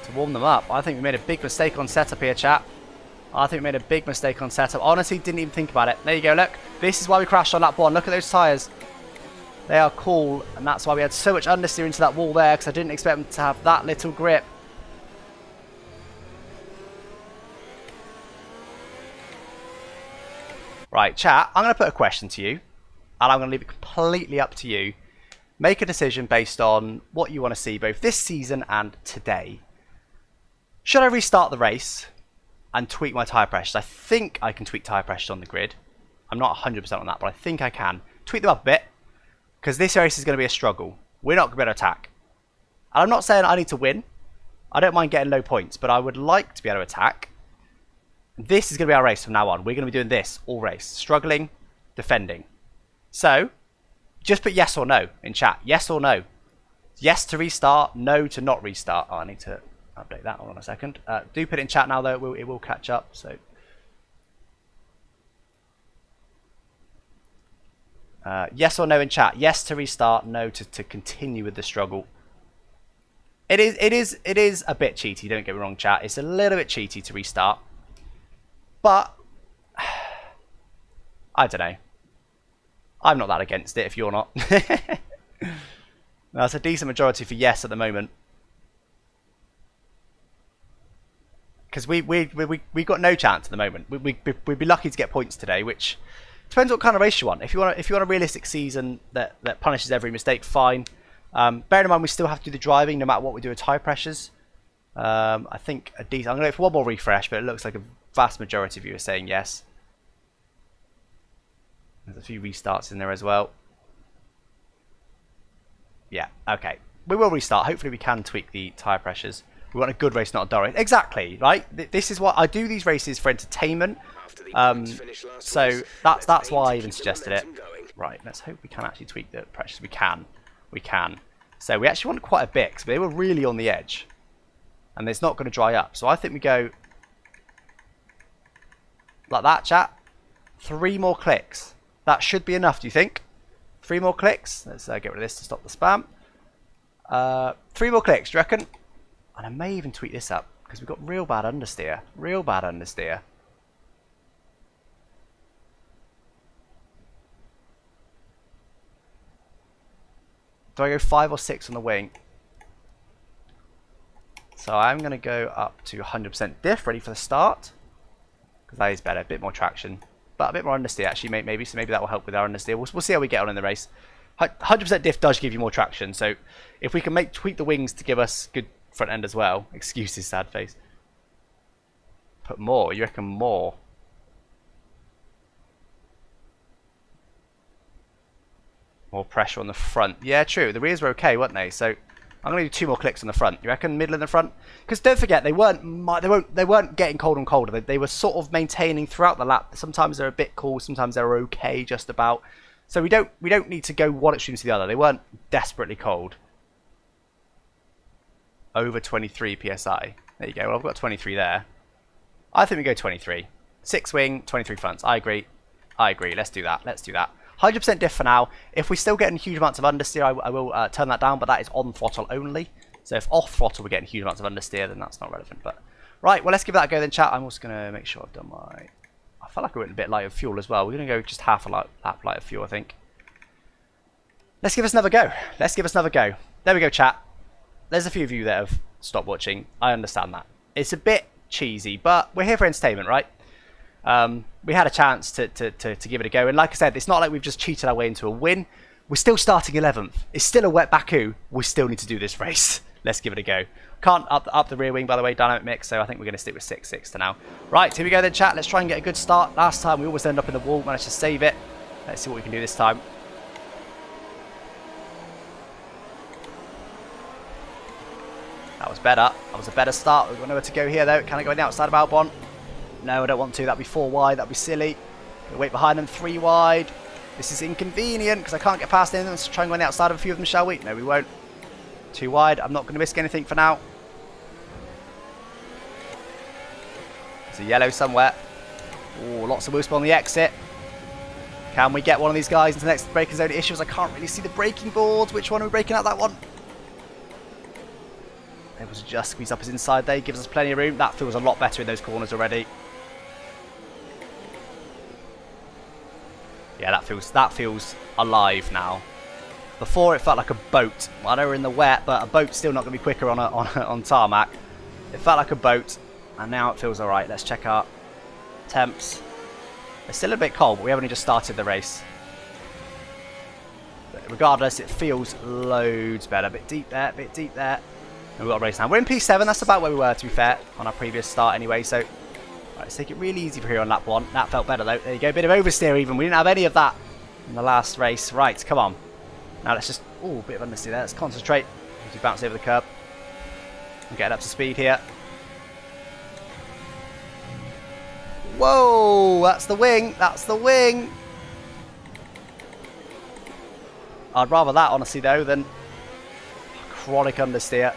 to warm them up. I think we made a big mistake on setup here, chat. I think we made a big mistake on setup. Honestly, didn't even think about it. There you go, look. This is why we crashed on lap 1. Look at those tyres. They are cool, and that's why we had so much understeer into that wall there, because I didn't expect them to have that little grip. Right, chat, I'm going to put a question to you, and I'm going to leave it completely up to you. Make a decision based on what you want to see both this season and today. Should I restart the race and tweak my tyre pressures? I think I can tweak tyre pressures on the grid. I'm not 100% on that, but I think I can. Tweak them up a bit, because this race is going to be a struggle. We're not going to be able to attack. And I'm not saying I need to win. I don't mind getting low points, but I would like to be able to attack. This is going to be our race from now on. We're going to be doing this all race. Struggling, defending. So, just put yes or no in chat. Yes or no. Yes to restart, no to not restart. Oh, I need to update that. Hold on a second. Do put it in chat now, though. It will catch up. So, yes or no in chat. Yes to restart, no to continue with the struggle. It is a bit cheaty, don't get me wrong, chat. It's a little bit cheaty to restart. But I don't know. I'm not that against it if you're not. That's a decent majority for yes at the moment. Because we got no chance at the moment. We'd be lucky to get points today, which depends what kind of race you want. If you want a realistic season that punishes every mistake, fine. Bear in mind we still have to do the driving no matter what we do with tyre pressures. I think a decent. I'm going to go for one more refresh, but it looks like a vast majority of you are saying yes. There's a few restarts in there as well. Yeah, okay. We will restart. Hopefully we can tweak the tyre pressures. We want a good race, not a dull race. Exactly, right? This is what I do these races for entertainment. So that's why I even suggested it. Right, let's hope we can actually tweak the pressures. We can. We can. So we actually want quite a bit, because they were really on the edge. And it's not going to dry up. So I think we go like that, chat. 3 more clicks. That should be enough, do you think? 3 more clicks. Let's get rid of this to stop the spam. 3 more clicks, do you reckon? And I may even tweak this up, because we've got real bad understeer. Real bad understeer. Do I go 5 or 6 on the wing? So I'm going to go up to 100% diff, ready for the start. Because that is better, a bit more traction. But a bit more understeer actually, maybe. So maybe that will help with our understeer. We'll see how we get on in the race. 100% diff does give you more traction. So if we can tweak the wings to give us good front end as well. Excuses, sad face. Put more, you reckon more? More pressure on the front. Yeah, true. The rears were okay, weren't they? So I'm going to do 2 more clicks on the front. You reckon middle and the front? Because don't forget, they weren't getting colder and colder. They were sort of maintaining throughout the lap. Sometimes they're a bit cool. Sometimes they're okay, just about. So we don't need to go one extreme to the other. They weren't desperately cold. Over 23 psi. There you go. Well, I've got 23 there. I think we go 23. 6 wing, 23 fronts. I agree. Let's do that. 100% diff for now. If we're still getting huge amounts of understeer, I will turn that down, but that is on throttle only. So if off throttle we're getting huge amounts of understeer, then that's not relevant. But right, well, let's give that a go then, chat. I'm also going to make sure I've done my... I felt like I went a bit light of fuel as well. We're going to go just half a lap light of fuel, I think. Let's give us another go. Let's give us another go. There we go, chat. There's a few of you that have stopped watching. I understand that. It's a bit cheesy, but we're here for entertainment, right? We had a chance to give it a go. And like I said, it's not like we've just cheated our way into a win. We're still starting 11th. It's still a wet BAKU. We still need to do this race. Let's give it a go. Can't up the rear wing, by the way, dynamic mix, so I think we're going to stick with 6.6 to now. Right, here we go then, chat. Let's try and get a good start. Last time we always end up in the wall, managed to save it. Let's see what we can do this time. That was better. That was a better start. We've got nowhere to go here, though. Can I go on the outside of Albon? No, I don't want to. That'd be 4 wide. That'd be silly. Wait behind them, 3 wide. This is inconvenient because I can't get past them. Let's try and go on the outside of a few of them, shall we? No, we won't. 2 wide. I'm not going to risk anything for now. There's a yellow somewhere. Oh, lots of wheels on the exit. Can we get one of these guys into the next braking zone? Issues. I can't really see the braking boards. Which one are we braking out? That one. It was just squeeze up his inside there. Gives us plenty of room. That feels a lot better in those corners already. Yeah, that feels alive now. Before it felt like a boat. I know we're in the wet, but a boat's still not going to be quicker on tarmac. It felt like a boat, and now it feels alright. Let's check our temps. It's still a bit cold, but we have only just started the race. But regardless, it feels loads better. A bit deep there, a bit deep there. And we've got a race now. We're in P7. That's about where we were, to be fair, on our previous start anyway. So, right, let's take it really easy for here on lap 1. That felt better, though. There you go. A bit of oversteer, even. We didn't have any of that in the last race. Right, come on. Now let's just... Oh, a bit of understeer there. Let's concentrate as we bounce over the curb. We're getting up to speed here. Whoa! That's the wing. That's the wing. I'd rather that, honestly, though, than chronic understeer.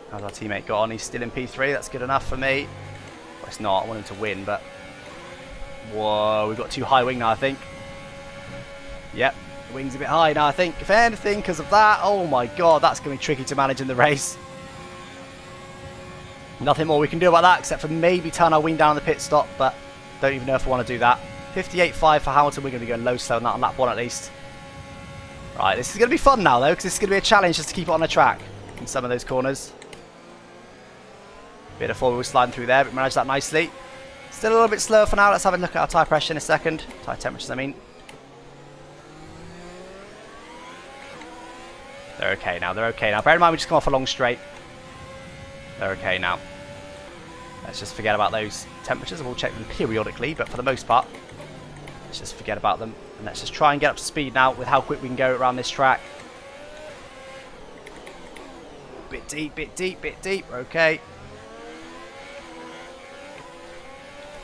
How's our teammate got on? He's still in P3. That's good enough for me. Well, it's not. I want him to win, but... Whoa, we've got too high wing now, I think. Yep, the wing's a bit high now, I think. If anything, because of that, oh my god, that's going to be tricky to manage in the race. Nothing more we can do about that, except for maybe turn our wing down on the pit stop, but don't even know if I want to do that. 58.5 for Hamilton. We're going to be going low slow on that on lap 1 at least. Right, this is going to be fun now, though, because this is going to be a challenge just to keep it on the track in some of those corners. Bit of 4-wheel sliding through there, but managed that nicely. Still a little bit slower for now. Let's have a look at our tyre pressure in a second. Tyre temperatures, I mean. They're okay now. They're okay now. Bear in mind, we just come off a long straight. They're okay now. Let's just forget about those temperatures. We'll check them periodically, but for the most part, let's just forget about them. And let's just try and get up to speed now with how quick we can go around this track. Bit deep, bit deep, bit deep. We're okay.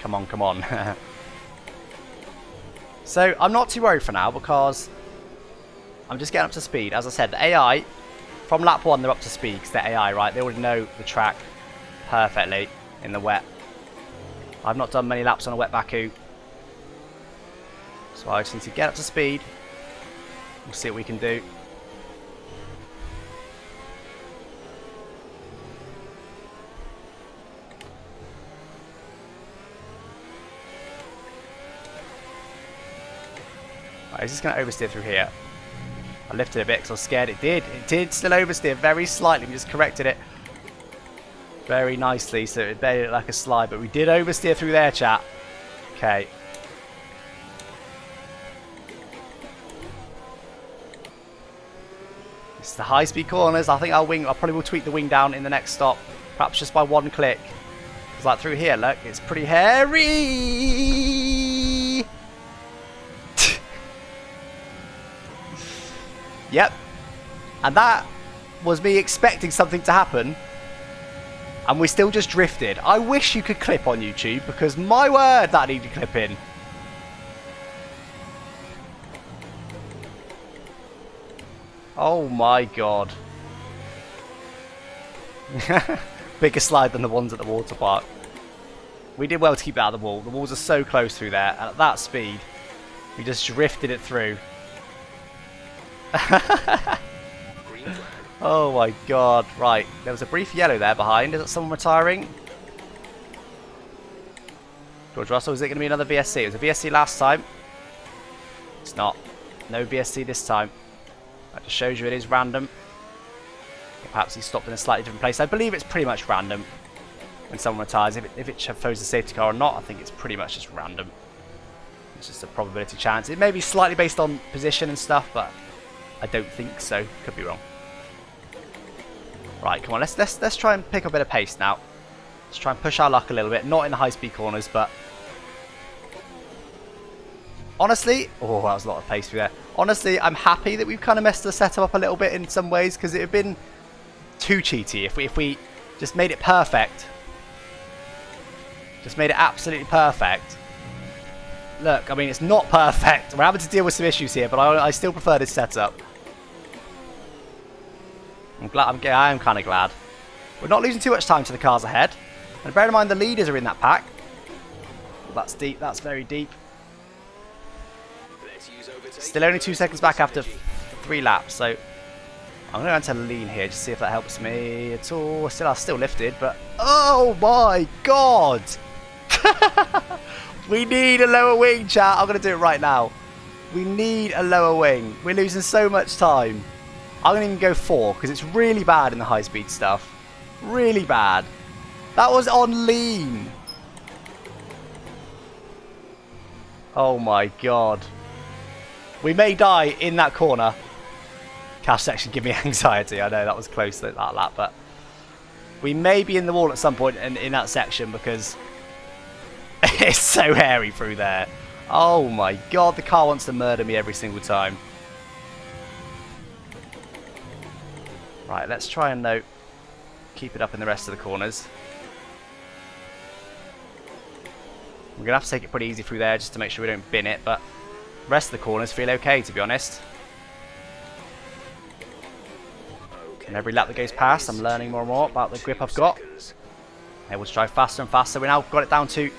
Come on, come on. So, I'm not too worried for now because I'm just getting up to speed. As I said, the AI, from lap 1, they're up to speed because they're AI, right? They already know the track perfectly in the wet. I've not done many laps on a wet BAKU. So I just need to get up to speed. We'll see what we can do. Right, is this going to oversteer through here? I lifted a bit because I was scared. It did. It did still oversteer very slightly. We just corrected it very nicely, so it made it like a slide. But we did oversteer through there, chat. Okay. This is the high-speed corners. I think I probably will tweak the wing down in the next stop, perhaps just by 1 click. Because like through here, look, it's pretty hairy. Yep. And that was me expecting something to happen. And we still just drifted. I wish you could clip on YouTube because my word, that needed clipping. Oh my god. Bigger slide than the ones at the water park. We did well to keep it out of the wall. The walls are so close through there. And at that speed, we just drifted it through. Green flag. Oh my god. Right. There was a brief yellow there behind. Is that someone retiring? George Russell, is it going to be another VSC? It was a VSC last time. It's not. No VSC this time. That just shows you it is random. Perhaps he stopped in a slightly different place. I believe it's pretty much random when someone retires. If it shows the safety car or not, I think it's pretty much just random. It's just a probability chance. It may be slightly based on position and stuff, but I don't think so. Could be wrong. Right, come on. Let's try and pick up a bit of pace now. Let's try and push our luck a little bit. Not in the high-speed corners, but honestly, oh, that was a lot of pace through there. Honestly, I'm happy that we've kind of messed the setup up a little bit in some ways, because it would have been too cheaty if we just made it perfect. Just made it absolutely perfect. Look, I mean, it's not perfect. We're having to deal with some issues here, but I still prefer this setup. I am kind of glad. We're not losing too much time to the cars ahead. And bear in mind the leaders are in that pack. Well, that's deep. That's very deep. Let's use overtake. Still only 2 seconds back after 3 laps, so I'm going to enter lean here just to see if that helps me at all. I'm still lifted, but oh my god! We need a lower wing, chat. I'm going to do it right now. We need a lower wing. We're losing so much time. I'm going to even go 4 because it's really bad in the high-speed stuff. Really bad. That was on lean. Oh my god. We may die in that corner. Cash section give me anxiety. I know that was close that lap, but we may be in the wall at some point in that section because it's so hairy through there. Oh my god, the car wants to murder me every single time. Right, let's try and keep it up in the rest of the corners. We're going to have to take it pretty easy through there just to make sure we don't bin it, but the rest of the corners feel okay, to be honest. And every lap that goes past, I'm learning more and more about the grip I've got. Able to drive faster and faster. We now got it down to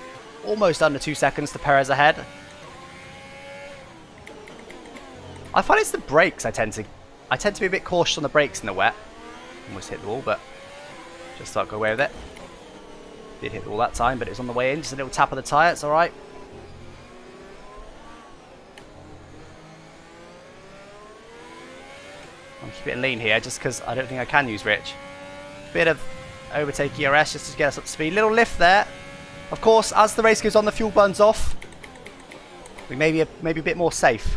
almost under 2 seconds to Perez ahead. I find it's the brakes I tend to be a bit cautious on the brakes in the wet. Almost hit the wall, but just thought I'd go away with it. Did hit the wall that time, but it was on the way in. Just a little tap of the tyre, it's alright. I'm keeping it lean here just because I don't think I can use Rich. Bit of overtake ERS just to get us up to speed. Little lift there. Of course, as the race goes on, the fuel burns off. We may be a bit more safe.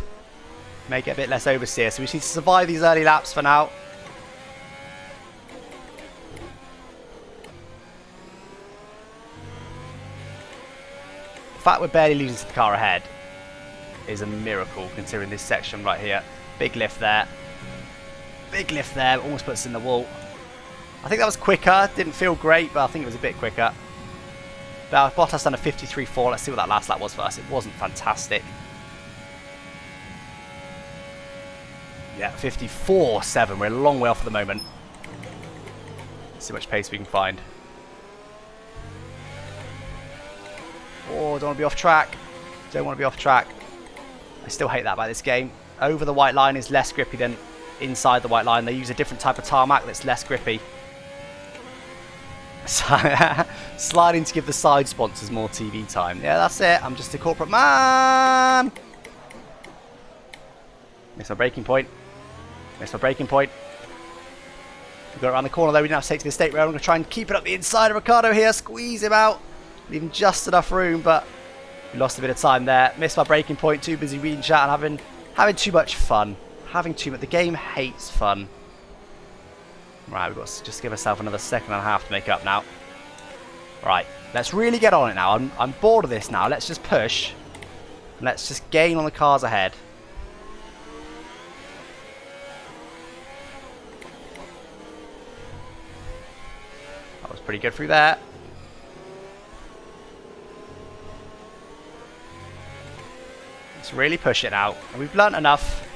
May get a bit less oversteer, so we just need to survive these early laps for now. The fact we're barely losing to the car ahead is a miracle considering this section right here. Big lift there. Big lift there, almost puts us in the wall. I think that was quicker, didn't feel great, but I think it was a bit quicker. Bottas done a 53.4, let's see what that last lap was for us. It wasn't fantastic. Yeah, 54.7, we're a long way off at the moment. See how much pace we can find. Oh, don't want to be off track. Don't want to be off track. I still hate that about this game. Over the white line is less grippy than inside the white line. They use a different type of tarmac that's less grippy. Sliding to give the side sponsors more TV time. Yeah, that's it. I'm just a corporate man. Missed my braking point. Missed my braking point. We got around the corner though. We didn't have to take to the estate rail. I'm going to try and keep it up the inside of Ricardo here. Squeeze him out. Leaving just enough room, but we lost a bit of time there. Missed my braking point. Too busy reading chat and having too much fun. Having too much. The game hates fun. Right, we've got to just give ourselves another second and a half to make up now. Right, let's really get on it now. I'm bored of this now. Let's just push. Let's just gain on the cars ahead. That was pretty good through there. Let's really push it now. And we've learnt enough.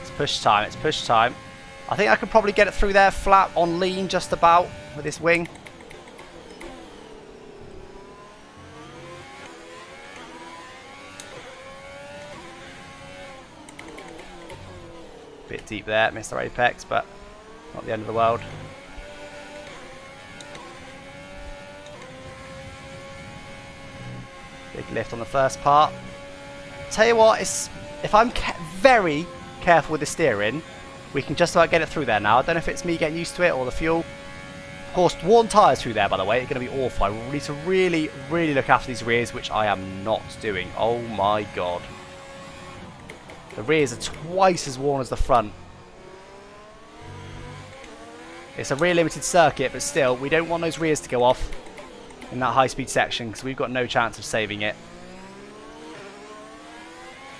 It's push time. It's push time. I think I could probably get it through there flat on lean just about with this wing. bit deep there, missed our apex, but not the end of the world. Big lift on the first part. Tell you what, if I'm very careful with the steering, we can just about get it through there now. I don't know if it's me getting used to it or the fuel. Of course, worn tyres through there, by the way, are going to be awful. I need to really, really look after these rears, which I am not doing. Oh my god. The rears are twice as worn as the front. It's a rear limited circuit, but still, we don't want those rears to go off in that high-speed section because we've got no chance of saving it.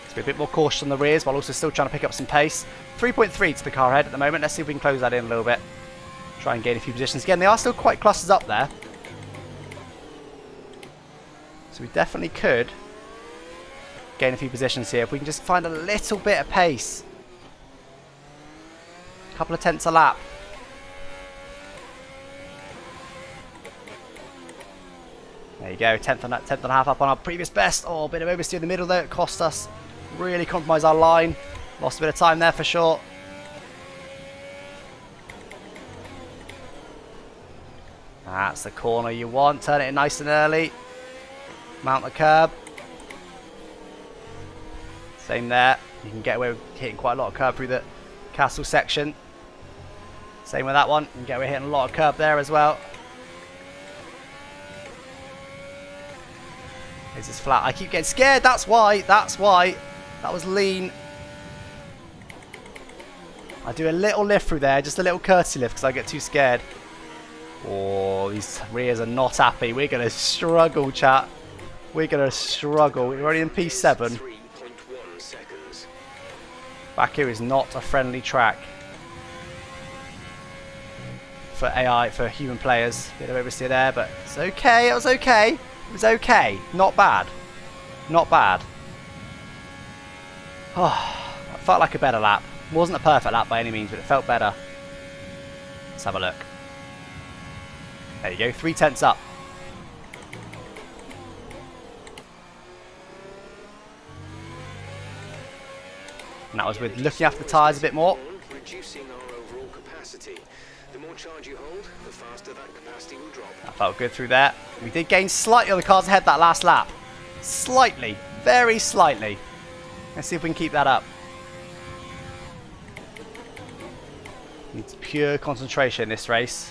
So be a bit more cautious on the rears while also still trying to pick up some pace. 3.3 to the car ahead at the moment. Let's see if we can close that in a little bit. Try and gain a few positions. Again, they are still quite clusters up there. So we definitely could gain a few positions here if we can just find a little bit of pace. A couple of tenths a lap. There you go, tenth and a half up on our previous best. Oh, a bit of oversteer in the middle there. It cost us. Really compromised our line. Lost a bit of time there for sure. That's the corner you want. Turn it in nice and early. Mount the curb. Same there. You can get away with hitting quite a lot of curb through the castle section. Same with that one. You can get away hitting a lot of curb there as well. Is this flat? I keep getting scared. That's why. That's why. That was lean. I do a little lift through there. Just a little courtesy lift because I get too scared. Oh, these rears are not happy. We're going to struggle, chat. We're going to struggle. We're already in P7. BAKU is not a friendly track for AI, for human players. Bit of oversteer there, but it's okay. It was okay. It was okay. Not bad. Not bad. Oh, it felt like a better lap. It wasn't a perfect lap by any means, but it felt better. Let's have a look. There you go, 3 tenths up. And that was with looking after the tyres a bit more. Reducing our overall capacity. The more charge you hold, the faster that capacity will drop. That felt good through there. We did gain slightly on the cars ahead that last lap. Slightly. Very slightly. Let's see if we can keep that up. Needs pure concentration in this race.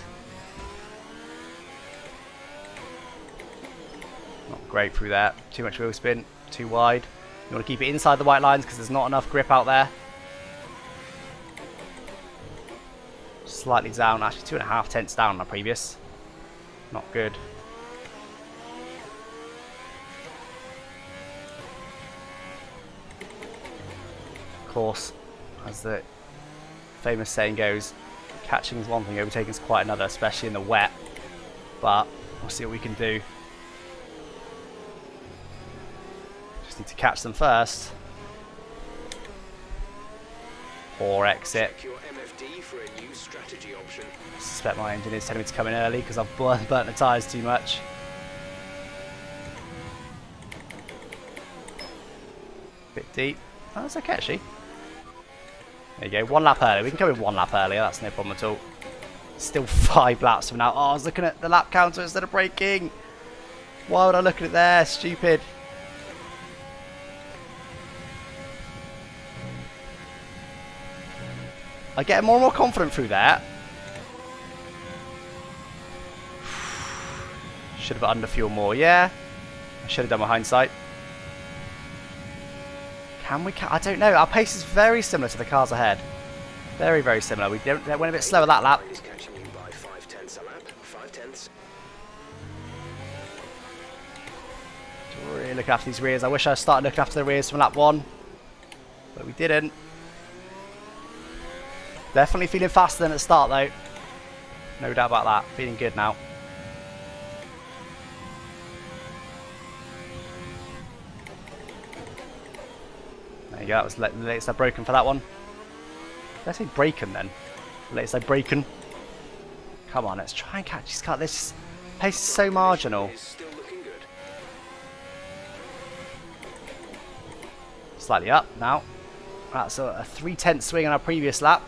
Not great through there. Too much wheel spin. Too wide. You want to keep it inside the white lines because there's not enough grip out there. Slightly down. Actually 2.5 tenths down on our previous. Not good. Of course, as the famous saying goes, catching is one thing, overtaking is quite another, especially in the wet. But we'll see what we can do. Just need to catch them first. Or exit. Check your MFD for a new strategy option. I suspect my engine is telling me to come in early because I've burnt the tyres too much. Bit deep. Oh, that's okay actually. There you go, 1 lap early. We can come in 1 lap earlier, that's no problem at all. Still 5 laps from now. Oh, I was looking at the lap counter instead of braking. Why would I look at it there? Stupid. I get more and more confident through that. Should have under fuel more, yeah. I should have done my hindsight. Can we? I don't know. Our pace is very similar to the cars ahead. Very, very similar. We went a bit slower that lap. Is catching you by 5 tenths a lap. 5 tenths. Really look after these rears. I wish I started looking after the rears from lap 1, but we didn't. Definitely feeling faster than at the start though. No doubt about that. Feeling good now. There you go. That was the latest I've broken for that one. Did I say braken then? The latest I've broken. Come on, let's try and catch these cars. This pace is so marginal. Is still looking good. Slightly up now. That's a 3/10 swing on our previous lap.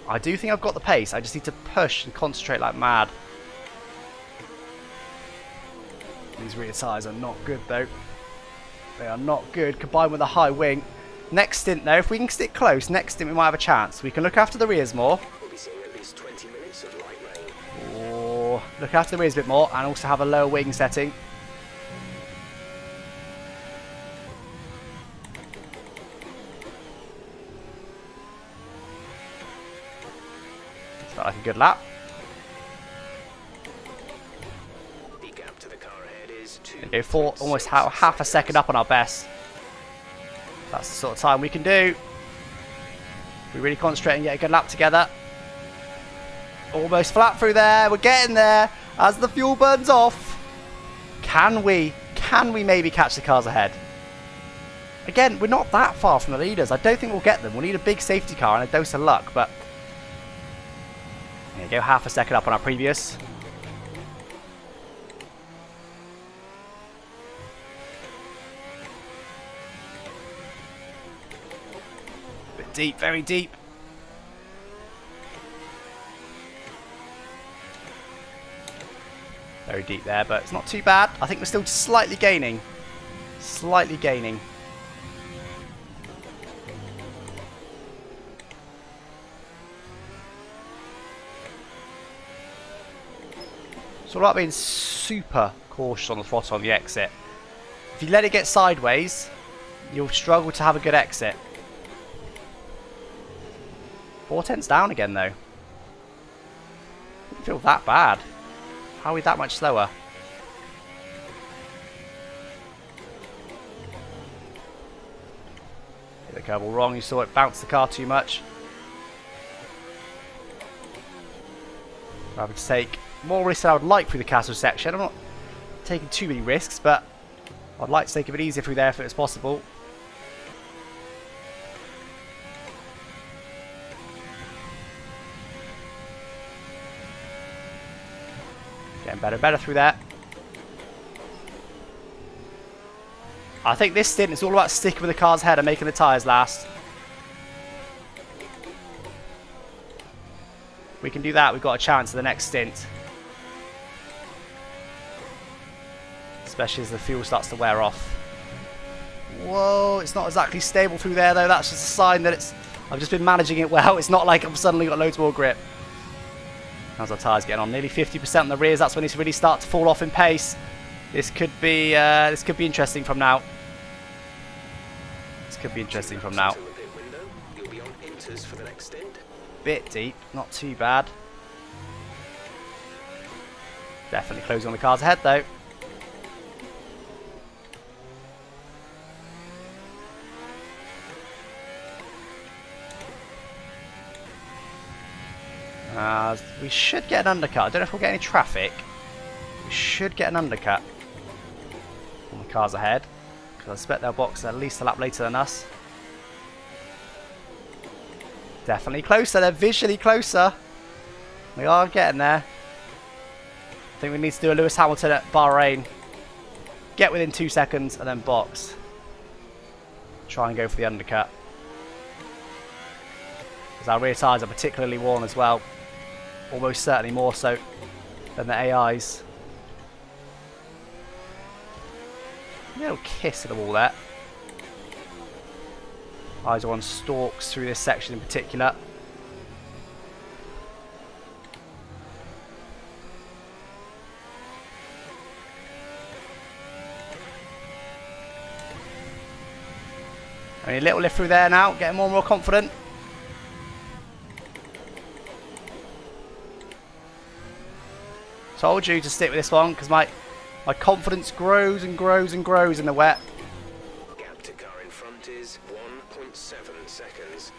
I do think I've got the pace. I just need to push and concentrate like mad. These rear tyres are not good though. They are not good combined with a high wing. Next stint though, if we can stick close, next stint we might have a chance. We can look after the rears more. We'll be seeing at least 20 minutes of light rain. Or look after the rears a bit more and also have a lower wing setting. Felt like a good lap. The gap to the car ahead is 2. Go for almost half a second up on our best. That's the sort of time we can do. We really concentrate and get a good lap together. Almost flat through there. We're getting there as the fuel burns off. Can we maybe catch the cars ahead? Again, we're not that far from the leaders. I don't think we'll get them. We'll need a big safety car and a dose of luck, but there you go, half a second up on our previous. Bit deep, very deep. Very deep there, but it's not too bad. I think we're still slightly gaining. Slightly gaining. It's all about being super cautious on the throttle on the exit. If you let it get sideways, you'll struggle to have a good exit. 4/10's down again though. Didn't feel that bad. How are we that much slower? Hit the curve all wrong, you saw it bounce the car too much. I'm having to take more risks than I would like through the castle section. I'm not taking too many risks, but I'd like to take a bit easier through there if it was possible. Getting better and better through there. I think this stint is all about sticking with the car's head and making the tyres last. If we can do that, we've got a chance at the next stint. Especially as the fuel starts to wear off. Whoa, it's not exactly stable through there though. That's just a sign that I've just been managing it well. It's not like I've suddenly got loads more grip. How's our tyres getting on? Nearly 50% on the rears. That's when it's really start to fall off in pace. This could be interesting from now. This could be interesting from now. You'll be on inters for the next stint. Bit deep, not too bad. Definitely closing on the cars ahead though. We should get an undercut. I don't know if we'll get any traffic. We should get an undercut on the cars ahead, because I expect they'll box at least a lap later than us. Definitely closer. They're visually closer. We are getting there. I think we need to do a Lewis Hamilton at Bahrain. Get within 2 seconds and then box. Try and go for the undercut. Because our rear tyres are particularly worn as well. Almost certainly more so than the AI's. A little kiss to the wall there. Eyes are on stalks through this section in particular. Only a little lift through there now, getting more and more confident. Told you to stick with this one because my confidence grows and grows and grows in the wet. Gap to car in front is 1.7 seconds.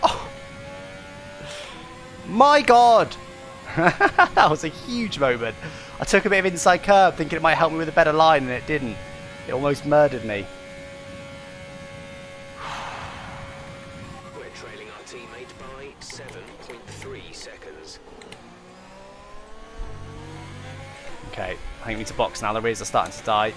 Oh my god! That was a huge moment. I took a bit of inside curve thinking it might help me with a better line and it didn't. It almost murdered me. Okay, I think we need to box now. The rears are starting to die.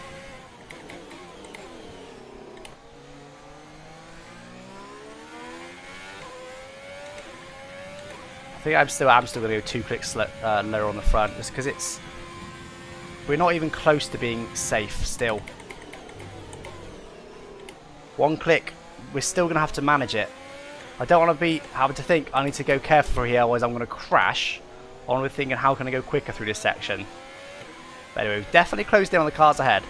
I think I'm still going to go 2 clicks lower on the front, just because we're not even close to being safe still. 1 click, we're still going to have to manage it. I don't want to be having to think I need to go careful here, otherwise I'm going to crash. I want to be thinking how can I go quicker through this section. But anyway, we've definitely closed in on the cars ahead.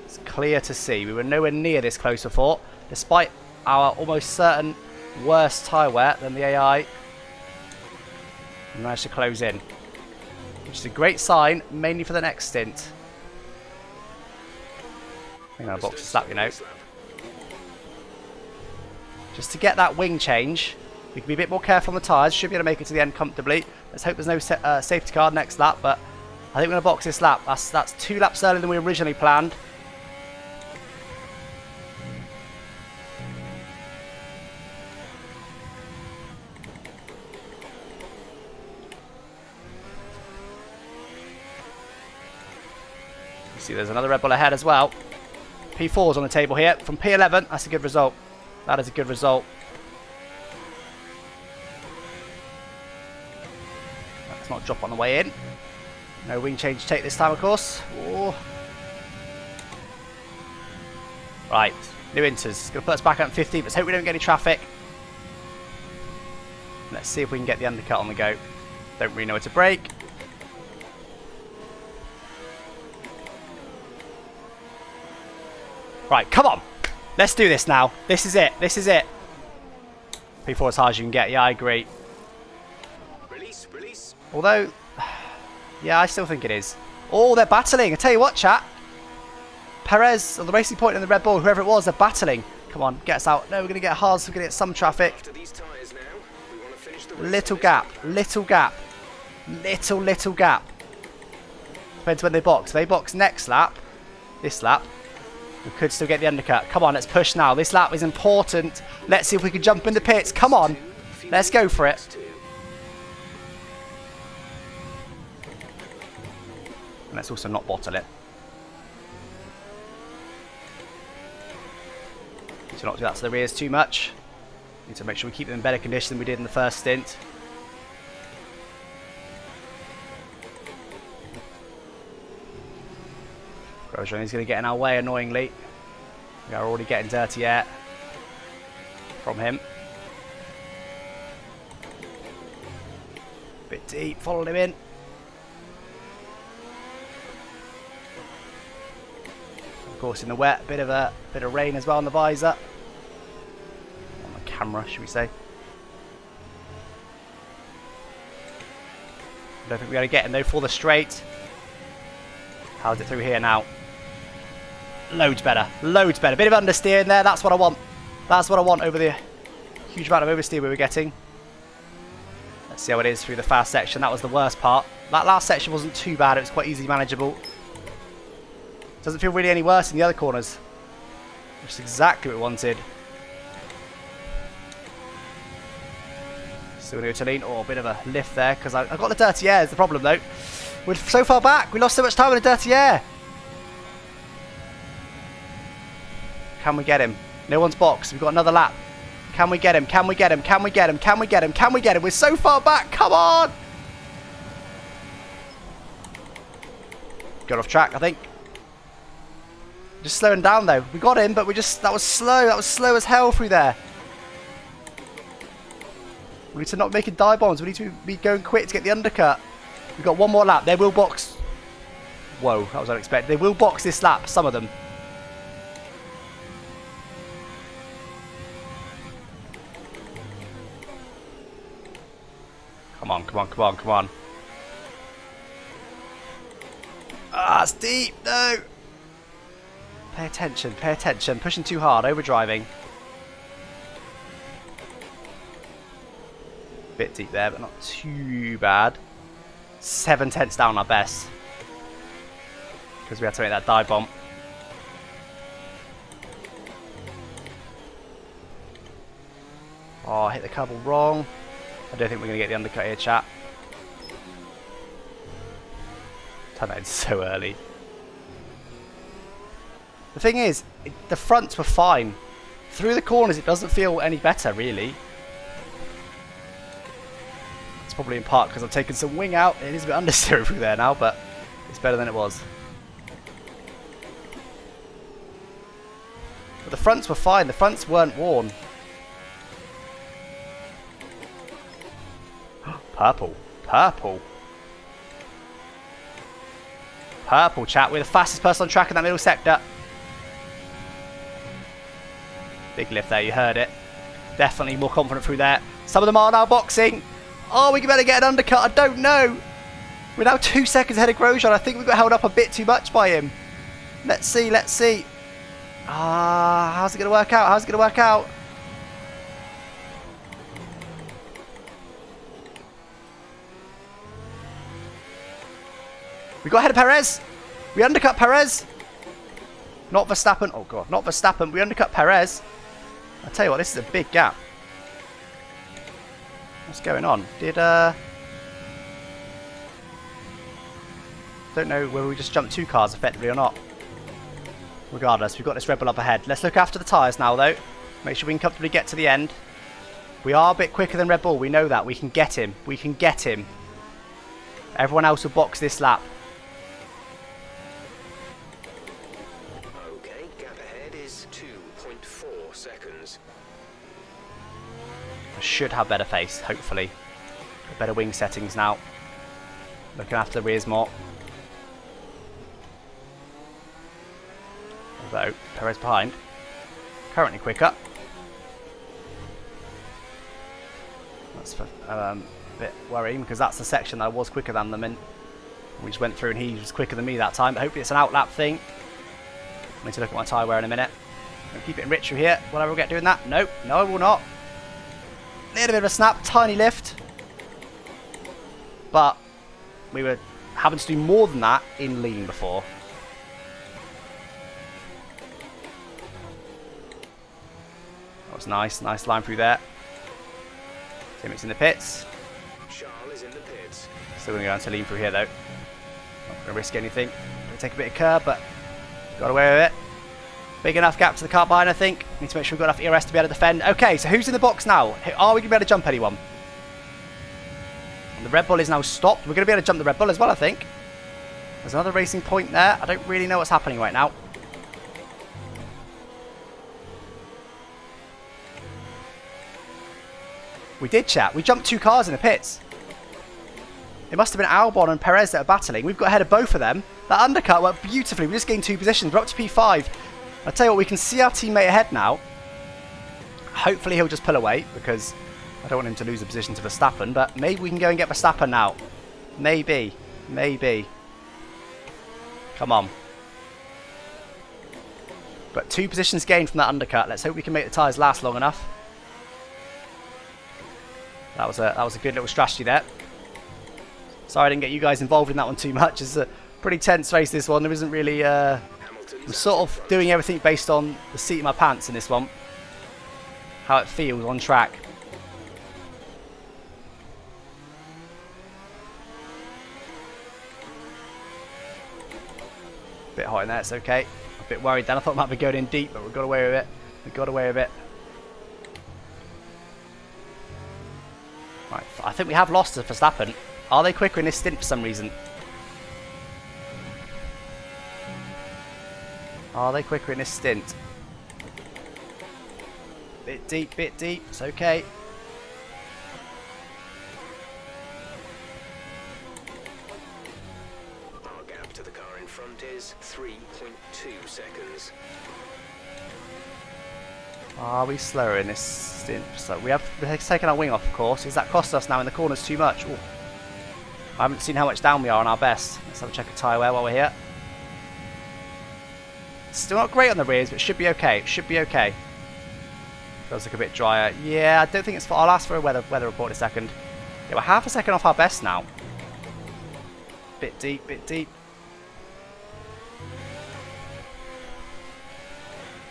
It's clear to see. We were nowhere near this close before, despite our almost certain worse tyre wear than the AI. We managed to close in, which is a great sign, mainly for the next stint. I think I'll box a slap, you know. Just to get that wing change, we can be a bit more careful on the tyres. Should be able to make it to the end comfortably. Let's hope there's no safety car next lap, but I think we're going to box this lap. That's 2 laps earlier than we originally planned. You see there's another Red Bull ahead as well. P4's on the table here from P11. That's a good result. That is a good result. Let's not drop on the way in. No wing change to take this time, of course. Ooh. Right, new inters. Going to put us back at 50. Let's hope we don't get any traffic. Let's see if we can get the undercut on the go. Don't really know where to brake. Right, come on. Let's do this now. This is it. This is it. P4 as hard as you can get. Yeah, I agree. Release, release. Although, yeah, I still think it is. Oh, they're battling. I tell you what, chat. Perez, or the Racing Point and the Red Bull, whoever it was, they're battling. Come on, get us out. No, we're going to get hard, so we're going to get some traffic. After these tyres now, we want to finish the race Little on this gap. lap. Little gap. Little gap. Depends when they box. If they box next lap, this lap, we could still get the undercut. Come on, let's push now. This lap is important. Let's see if we can jump in the pits. Come on. Let's go for it. And let's also not bottle it. Need to not do that to the rears too much. Need to make sure we keep them in better condition than we did in the first stint. Grosjean is going to get in our way, annoyingly. We are already getting dirty air from him. Bit deep, followed him in. Of course, in the wet, bit of rain as well on the visor, on the camera, should we say? I don't think we're going to get him though for the straight. How's it through here now? Loads better, loads better. Bit of understeer in there, that's what I want. That's what I want over the huge amount of oversteer we were getting. Let's see how it is through the fast section. That was the worst part. That last section wasn't too bad, it was quite easily manageable. Doesn't feel really any worse in the other corners. Which is exactly what we wanted. Still going to go to lean. Oh, a bit of a lift there, because I got the dirty air is the problem though. We're so far back, we lost so much time in the dirty air. Can we get him? No one's boxed. We've got another lap. Can we get him? Can we get him? Can we get him? Can we get him? Can we get him? We're so far back. Come on! Got off track, I think. Just slowing down though. We got him, but that was slow. That was slow as hell through there. We need to not make dive bombs. We need to be going quick to get the undercut. We've got one more lap. They will box. Whoa, that was unexpected. They will box this lap, some of them. Come on, come on, come on, come on. Ah, it's deep. No. Pay attention, pay attention. Pushing too hard, overdriving. Bit deep there, but not too bad. 7/10 down our best. Because we had to make that dive bomb. Oh, I hit the cable wrong. I don't think we're going to get the undercut here, chat. Turn that in so early. The thing is, the fronts were fine. Through the corners, it doesn't feel any better, really. It's probably in part because I've taken some wing out. It is a bit understeering through there now, but it's better than it was. But the fronts were fine. The fronts weren't worn. Purple. Purple. Purple, chat. We're the fastest person on track in that middle sector. Big lift there, you heard it. Definitely more confident through there. Some of them are now boxing. Oh, we better get an undercut. I don't know. We're now 2 seconds ahead of Grosjean. I think we got held up a bit too much by him. Let's see, let's see. Ah, how's it going to work out? How's it going to work out? We got ahead of Perez. We undercut Perez. Not Verstappen. Oh, God. Not Verstappen. We undercut Perez. I'll tell you what, this is a big gap. What's going on? Don't know whether we just jumped 2 cars effectively or not. Regardless, we've got this Red Bull up ahead. Let's look after the tyres now, though. Make sure we can comfortably get to the end. We are a bit quicker than Red Bull. We know that. We can get him. We can get him. Everyone else will box this lap. Okay, gap ahead is 2.4 seconds. I should have better pace, hopefully. Better wing settings now. Looking after the rears more. Although, Perez behind. Currently quicker. That's a bit worrying because that's the section that I was quicker than them in. We just went through and he was quicker than me that time. But hopefully it's an outlap thing. I need to look at my tyre wear in a minute. I'll keep it rich through here. Will I ever get doing that? Nope. No, I will not. Little bit of a snap. Tiny lift. But we were having to do more than that in lean before. That was nice. Nice line through there. Timothy's in the pits. Charles is in the pits. Still going to go into lean through here though. Not going to risk anything. Going to take a bit of curb, but got away with it. Big enough gap to the car behind, I think. Need to make sure we've got enough ERS to be able to defend. Okay, so who's in the box now? Are we going to be able to jump anyone? And the Red Bull is now stopped. We're going to be able to jump the Red Bull as well, I think. There's another racing point there. I don't really know what's happening right now. We did, chat. We jumped 2 cars in the pits. It must have been Albon and Perez that are battling. We've got ahead of both of them. That undercut worked beautifully. We just gained 2 positions. We're up to P5. I'll tell you what, we can see our teammate ahead now. Hopefully he'll just pull away because I don't want him to lose a position to Verstappen. But maybe we can go and get Verstappen now. Maybe. Maybe. Come on. But 2 positions gained from that undercut. Let's hope we can make the tyres last long enough. That was a good little strategy there. Sorry I didn't get you guys involved in that one too much. It's a pretty tense race, this one. There isn't really... I'm sort of doing everything based on the seat of my pants in this one. How it feels on track. Bit hot in there, it's okay. A bit worried then. I thought I might be going in deep, but we got away with it. We got away with it. Right, I think we have lost to Verstappen. Are they quicker in this stint for some reason? Are they quicker in this stint? Bit deep, bit deep. It's okay. Our gap to the car in front is 3.2 seconds. Are we slower in this stint? So we have taken our wing off, of course. Is that cost us now in the corners too much? Ooh. I haven't seen how much down we are on our best. Let's have a check of tyre wear while we're here. Still not great on the rears, but it should be okay. It should be okay. Feels like a bit drier. Yeah, I don't think it's... I'll ask for a weather report in a second. Yeah, we're half a second off our best now. Bit deep, bit deep.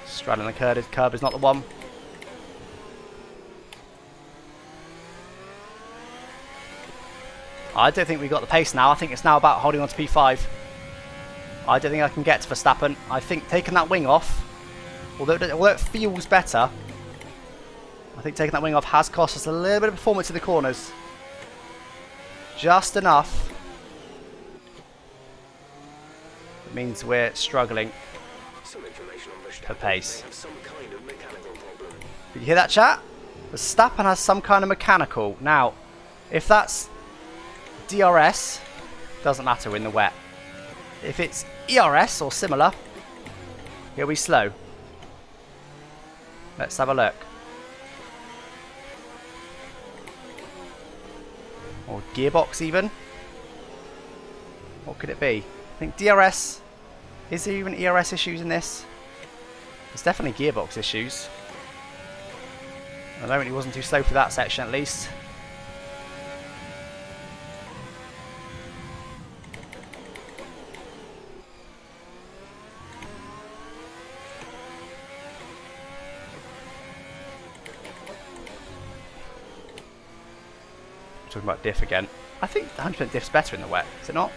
Straddling the curb is not the one. I don't think we've got the pace now. I think it's now about holding on to P5. I don't think I can get to Verstappen. I think taking that wing off, although it feels better, I think taking that wing off has cost us a little bit of performance in the corners. Just enough. It means we're struggling for pace. Did you hear that, chat? Verstappen has some kind of mechanical. Now, if that's DRS, doesn't matter in the wet. If it's ERS or similar, he'll be slow. Let's have a look. Or gearbox even. What could it be? I think DRS. Is there even ERS issues in this? There's definitely gearbox issues. At the moment he wasn't too slow for that section at least. Talking about diff again. I think 100% diff's better in the wet, is it not?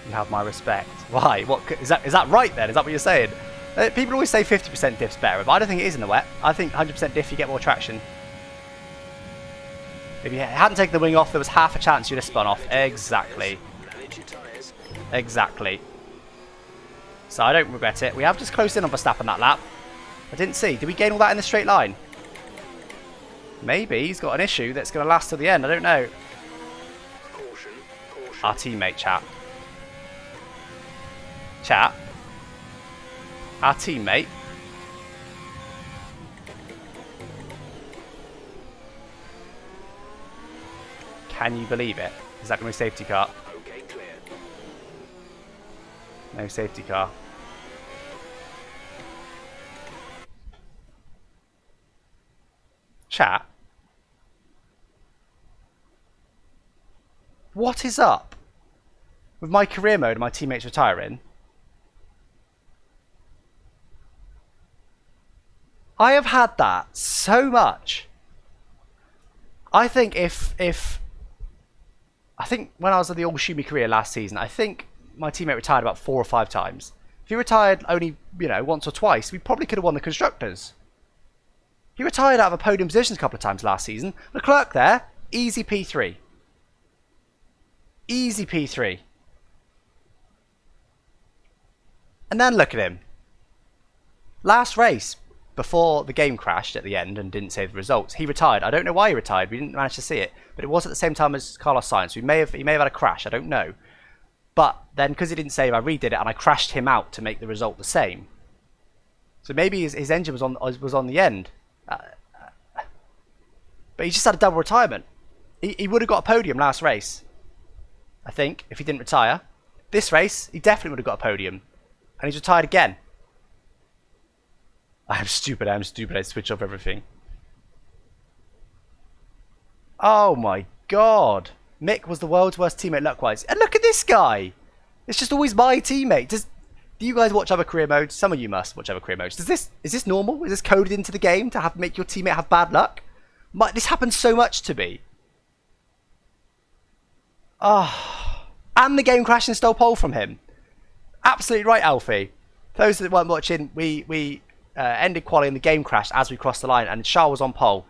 You have my respect. Why? What is that? Is that right then? Is that what you're saying? People always say 50% diff's better, but I don't think it is in the wet. I think 100% diff you get more traction. If you hadn't taken the wing off, there was half a chance you'd have spun off. Exactly. Exactly. So I don't regret it. We have just closed in on Verstappen that lap. I didn't see. Did we gain all that in the straight line? Maybe he's got an issue that's going to last till the end. I don't know. Our teammate, chat. Chat. Our teammate. Can you believe it? Is that going to be a safety car? Okay, clear. No safety car. Chat. What is up with my career mode and my teammates retiring? I have had that so much. I think I think when I was in the old Schumi career last season, I think my teammate retired about 4 or 5 times. If he retired only, once or twice, we probably could have won the Constructors. He retired out of a podium position a couple of times last season. Leclerc there, easy P3. Easy P3. And then look at him. Last race, before the game crashed at the end and didn't save the results, he retired. I don't know why he retired. We didn't manage to see it. But it was at the same time as Carlos Sainz. He may have had a crash. I don't know. But then, because he didn't save, I redid it and I crashed him out to make the result the same. So maybe his engine was on the end. But he just had a double retirement. He would have got a podium last race, I think, if he didn't retire. This race, he definitely would have got a podium. And he's retired again. I'm stupid, I switch off everything. Oh my god. Mick was the world's worst teammate luck-wise. And look at this guy! It's just always my teammate. Do you guys watch other career modes? Some of you must watch other career modes. Is this normal? Is this coded into the game to make your teammate have bad luck? This happens so much to me. Oh. And the game crashed and stole pole from him. Absolutely right, Alfie. For those that weren't watching, we ended quali and the game crashed as we crossed the line and Charles was on pole.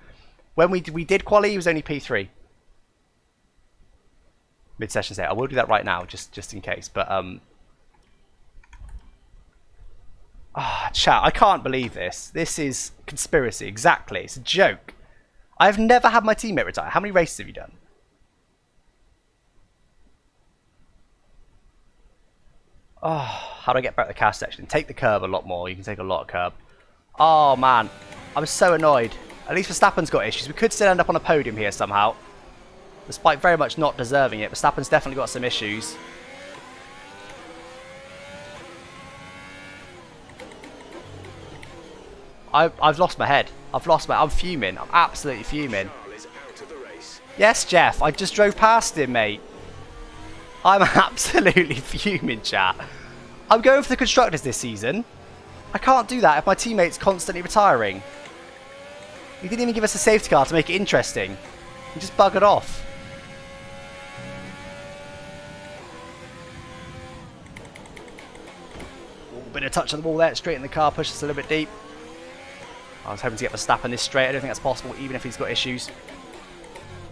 When we did quali, he was only P3. Mid-session say, I will do that right now, just in case. But chat, I can't believe this. This is conspiracy, exactly. It's a joke. I've never had my teammate retire. How many races have you done? Oh, how do I get back to the cast section? Take the curb a lot more. You can take a lot of curb. Oh man, I'm so annoyed. At least Verstappen's got issues. We could still end up on a podium here somehow. Despite very much not deserving it, Verstappen's definitely got some issues. I've lost my head. I'm fuming. I'm absolutely fuming. Yes, Jeff, I just drove past him, mate. I'm absolutely fuming, chat. I'm going for the Constructors this season. I can't do that if my teammate's constantly retiring. He didn't even give us a safety car to make it interesting. He just buggered off. Ooh, bit of touch on the wall there, straight in the car, push us a little bit deep. I was hoping to get Verstappen this straight. I don't think that's possible, even if he's got issues.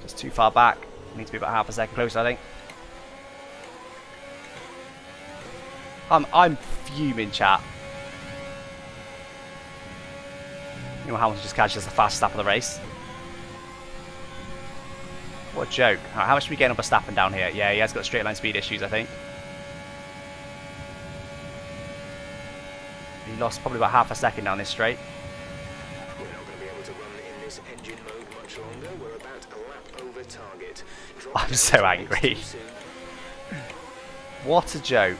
Just too far back. Need to be about half a second closer, I think. I'm fuming, chat. You know, Hamilton just catches the fastest lap of the race. What a joke. Right, how much are we getting on Verstappen down here? Yeah, he has got straight line speed issues, I think. He lost probably about half a second down this straight. We're not going to be able to run in this engine mode much longer. We're about a lap over target. I'm so angry. What a joke.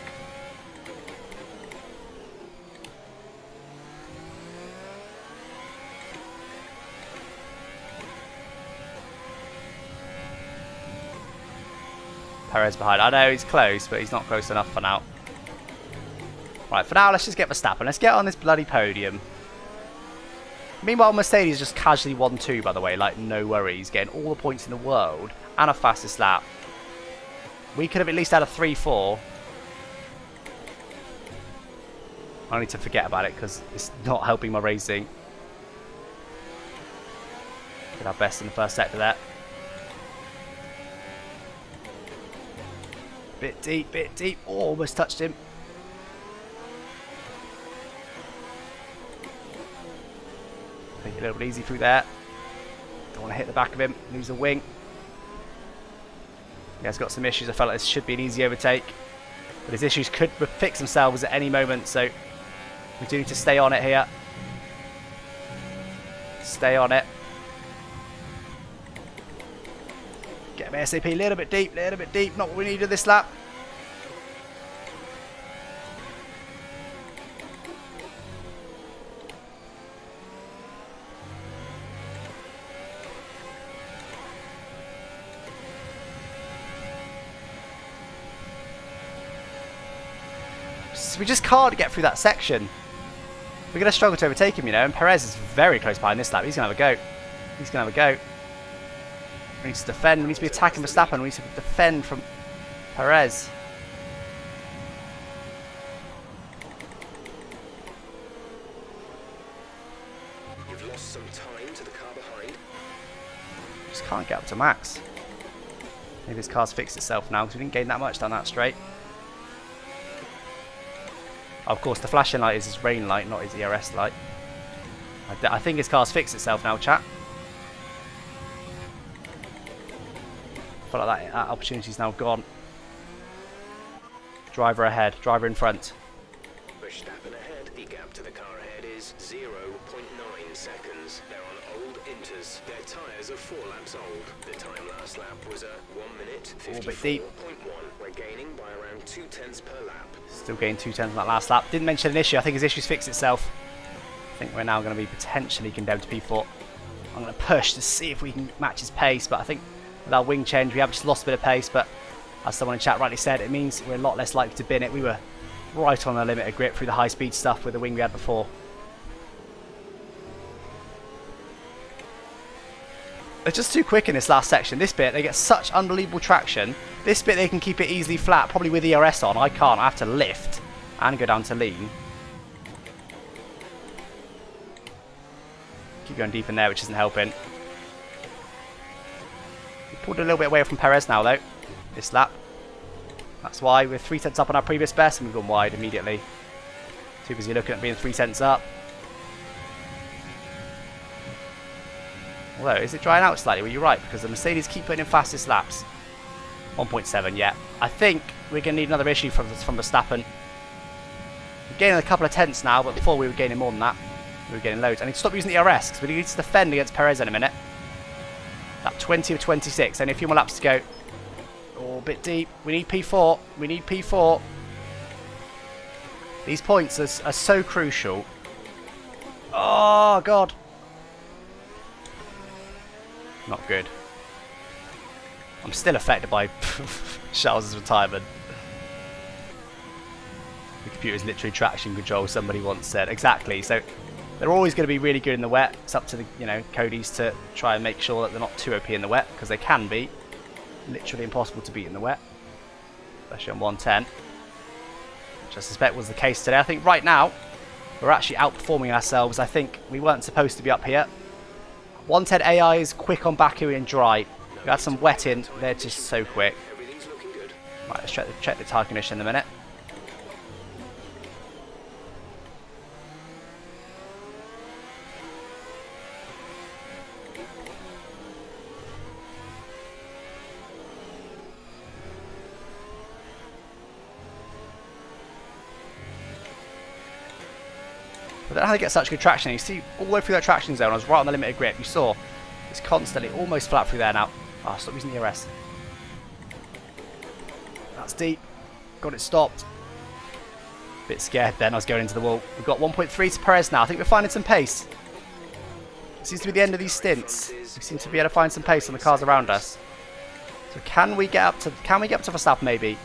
Perez behind. I know he's close, but he's not close enough for now. Right, for now, let's just get Verstappen. Let's get on this bloody podium. Meanwhile, Mercedes just casually 1-2, by the way. Like, no worries. Getting all the points in the world and a fastest lap. We could have at least had a 3-4. I need to forget about it because it's not helping my racing. Did our best in the first sector there. Bit deep, bit deep. Oh, almost touched him. Take it a little bit easy through there. Don't want to hit the back of him, lose the wing. He has got some issues. I felt like this should be an easy overtake. But his issues could fix themselves at any moment, so we do need to stay on it here. Stay on it. Get him ASAP, a little bit deep, not what we needed this lap. We just can't get through that section. We're going to struggle to overtake him, you know, and Perez is very close behind this lap. He's going to have a go. He's going to have a go. We need to defend. We need to be attacking Verstappen. We need to defend from Perez. You've lost some time to the car behind. Just can't get up to max. Maybe his car's fixed itself now because we didn't gain that much down that straight. Of course, the flashing light is his rain light, not his ERS light. I think his car's fixed itself now, chat. I feel like that opportunity's now gone. Driver ahead, driver in front. Verstappen ahead. The gap to the car ahead is 0.9 seconds. They're on old inters. Their tyres are 4 laps old. The time last lap was a 1 minute 54.1. We're gaining by around 0.2 per lap. Still getting 0.2 on that last lap. Didn't mention an issue. I think his issue's fixed itself. I think we're now going to be potentially condemned to P4. I'm going to push to see if we can match his pace, but I think with our wing change we have just lost a bit of pace, but as someone in chat rightly said, it means we're a lot less likely to bin it. We were right on the limit of grip through the high speed stuff with the wing we had before. They're just too quick in this last section. This bit, they get such unbelievable traction. This bit, they can keep it easily flat, probably with ERS on. I can't. I have to lift and go down to lean. Keep going deep in there, which isn't helping. We pulled a little bit away from Perez now, though, this lap. That's why we're 3 cents up on our previous best, and we've gone wide immediately. Too busy looking at being 3 cents up. Although, is it drying out slightly? Well, you're right, because the Mercedes keep putting in fastest laps. 1.7, yeah. I think we're going to need another issue from Verstappen. We're gaining a couple of tenths now, but before we were gaining more than that. We were getting loads. I need to stop using the ERS, because we need to defend against Perez in a minute. Lap 20 of 26, only a few more laps to go. Oh, a bit deep. We need P4. We need P4. These points are so crucial. Oh, God. Not good. I'm still affected by Charles' retirement. The computer's literally traction control, somebody once said. Exactly. So they're always going to be really good in the wet. It's up to the Codies to try and make sure that they're not too OP in the wet, because they can be literally impossible to beat in the wet, especially on 110, which I suspect was the case today. I think right now we're actually outperforming ourselves. I think we weren't supposed to be up here. 110 AI is quick on BAKU and dry. We had some wet in, they're just so quick. Right, let's check the tire condition in a minute. I don't know how they get such good traction. You see all the way through that traction zone, I was right on the limited grip. You saw it's constantly almost flat through there now. Oh, stop using the ERS. That's deep. Got it stopped. Bit scared then, I was going into the wall. We've got 1.3 to Perez now. I think we're finding some pace. It seems to be the end of these stints. We seem to be able to find some pace on the cars around us. So can we get up to Verstappen maybe?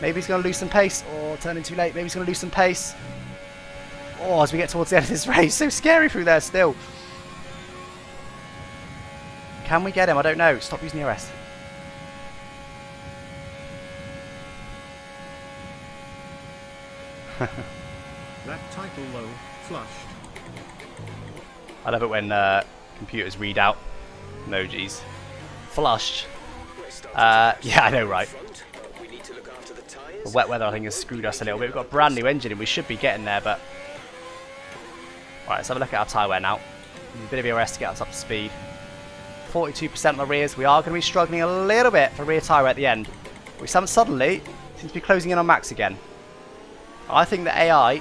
Maybe he's going to lose some pace. Or turning too late. Maybe he's going to lose some pace. Oh, as we get towards the end of this race. So scary through there still. Can we get him? I don't know. Stop using the ERS. That title low, flushed. I love it when computers read out emojis. Flushed. Yeah, I know, right? The wet weather, I think, has screwed us a little bit. We've got a brand new engine and we should be getting there, but... Right, let's have a look at our tyre wear now. A bit of ERS to get us up to speed. 42% on the rears. We are going to be struggling a little bit for rear tyre at the end. We suddenly seems to be closing in on max again. I think the AI...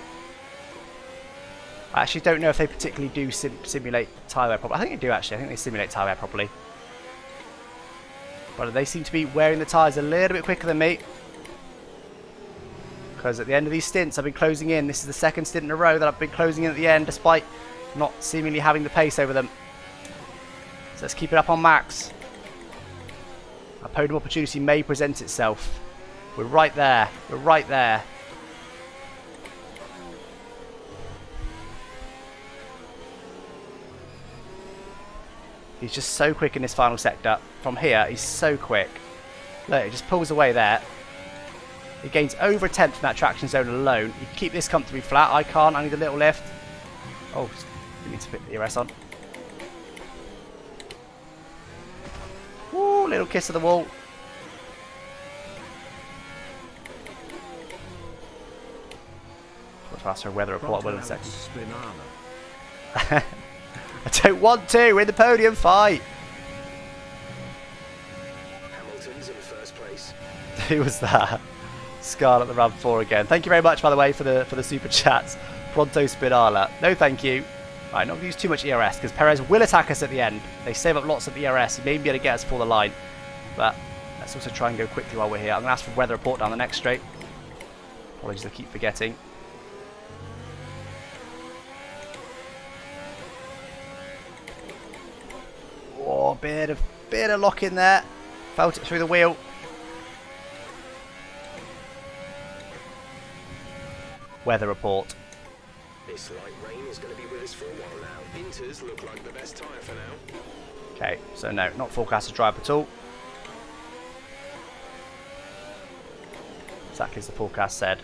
I actually don't know if they particularly do simulate tyre wear properly. I think they do actually. I think they simulate tyre wear properly. But they seem to be wearing the tyres a little bit quicker than me. Because at the end of these stints, I've been closing in. This is the second stint in a row that I've been closing in at the end, despite not seemingly having the pace over them. So let's keep it up on max. A podium opportunity may present itself. We're right there. We're right there. He's just so quick in this final sector. From here, he's so quick. Look, he just pulls away there. He gains over a tenth in that traction zone alone. You can keep this comfortably flat. I can't. I need a little lift. Oh, we need to put the ERS on. Ooh, little kiss of the wall. I'll ask her a weather report in a second. I don't want to. We're in the podium fight. Hamilton's in first place. Who was that? Scarlet the RAV4 again. Thank you very much, by the way, for the super chats. Pronto Spinala. No, thank you. Right, not going to use too much ERS because Perez will attack us at the end. They save up lots of ERS. He may be able to get us for the line, but let's also try and go quickly while we're here. I'm going to ask for weather report down the next straight. Apologies, I keep forgetting. Oh, bit of lock in there. Felt it through the wheel. Weather report. This light rain is going to be with us for a while now. Inters look like the best tyre for now. Okay, so no, not forecast to drive at all. Exactly as the forecast said.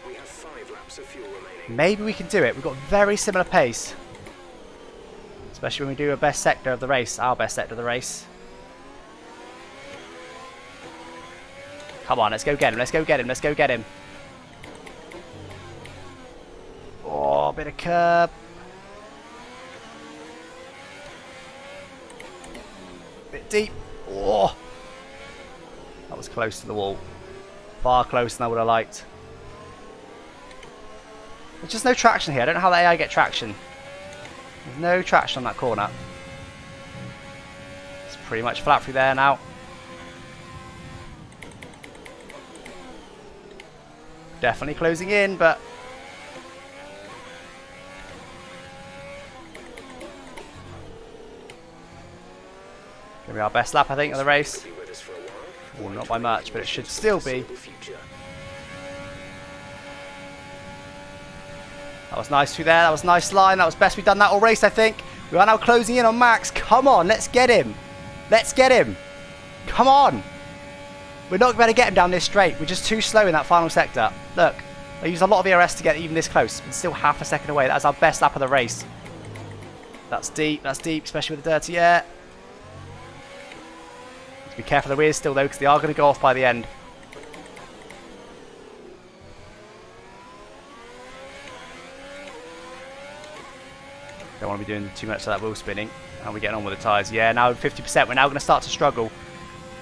We have 5 laps of fuel remaining. Maybe we can do it. We've got very similar pace. Especially when we do a best sector of the race. Our best sector of the race. Come on, let's go get him. Let's go get him. Let's go get him. Oh, bit of curb. Bit deep. Oh. That was close to the wall. Far closer than I would have liked. There's just no traction here. I don't know how the AI get traction. There's no traction on that corner. It's pretty much flat through there now. Definitely closing in, but gonna be our best lap, I think, of the race. Well, not by much, but it should still be That was nice through there. That was a nice line. That was best we've done that all race, I think. We are now closing in on Max. Come on, let's get him. Let's get him. Come on. We're not going to get him down this straight. We're just too slow in that final sector. Look, I used a lot of ERS to get even this close. It's still half a second away. That's our best lap of the race. That's deep, especially with the dirty air. Be careful of the rears still though, because they are going to go off by the end. Don't want to be doing too much of that wheel spinning. How are we getting on with the tyres? Yeah, now 50%. We're now going to start to struggle.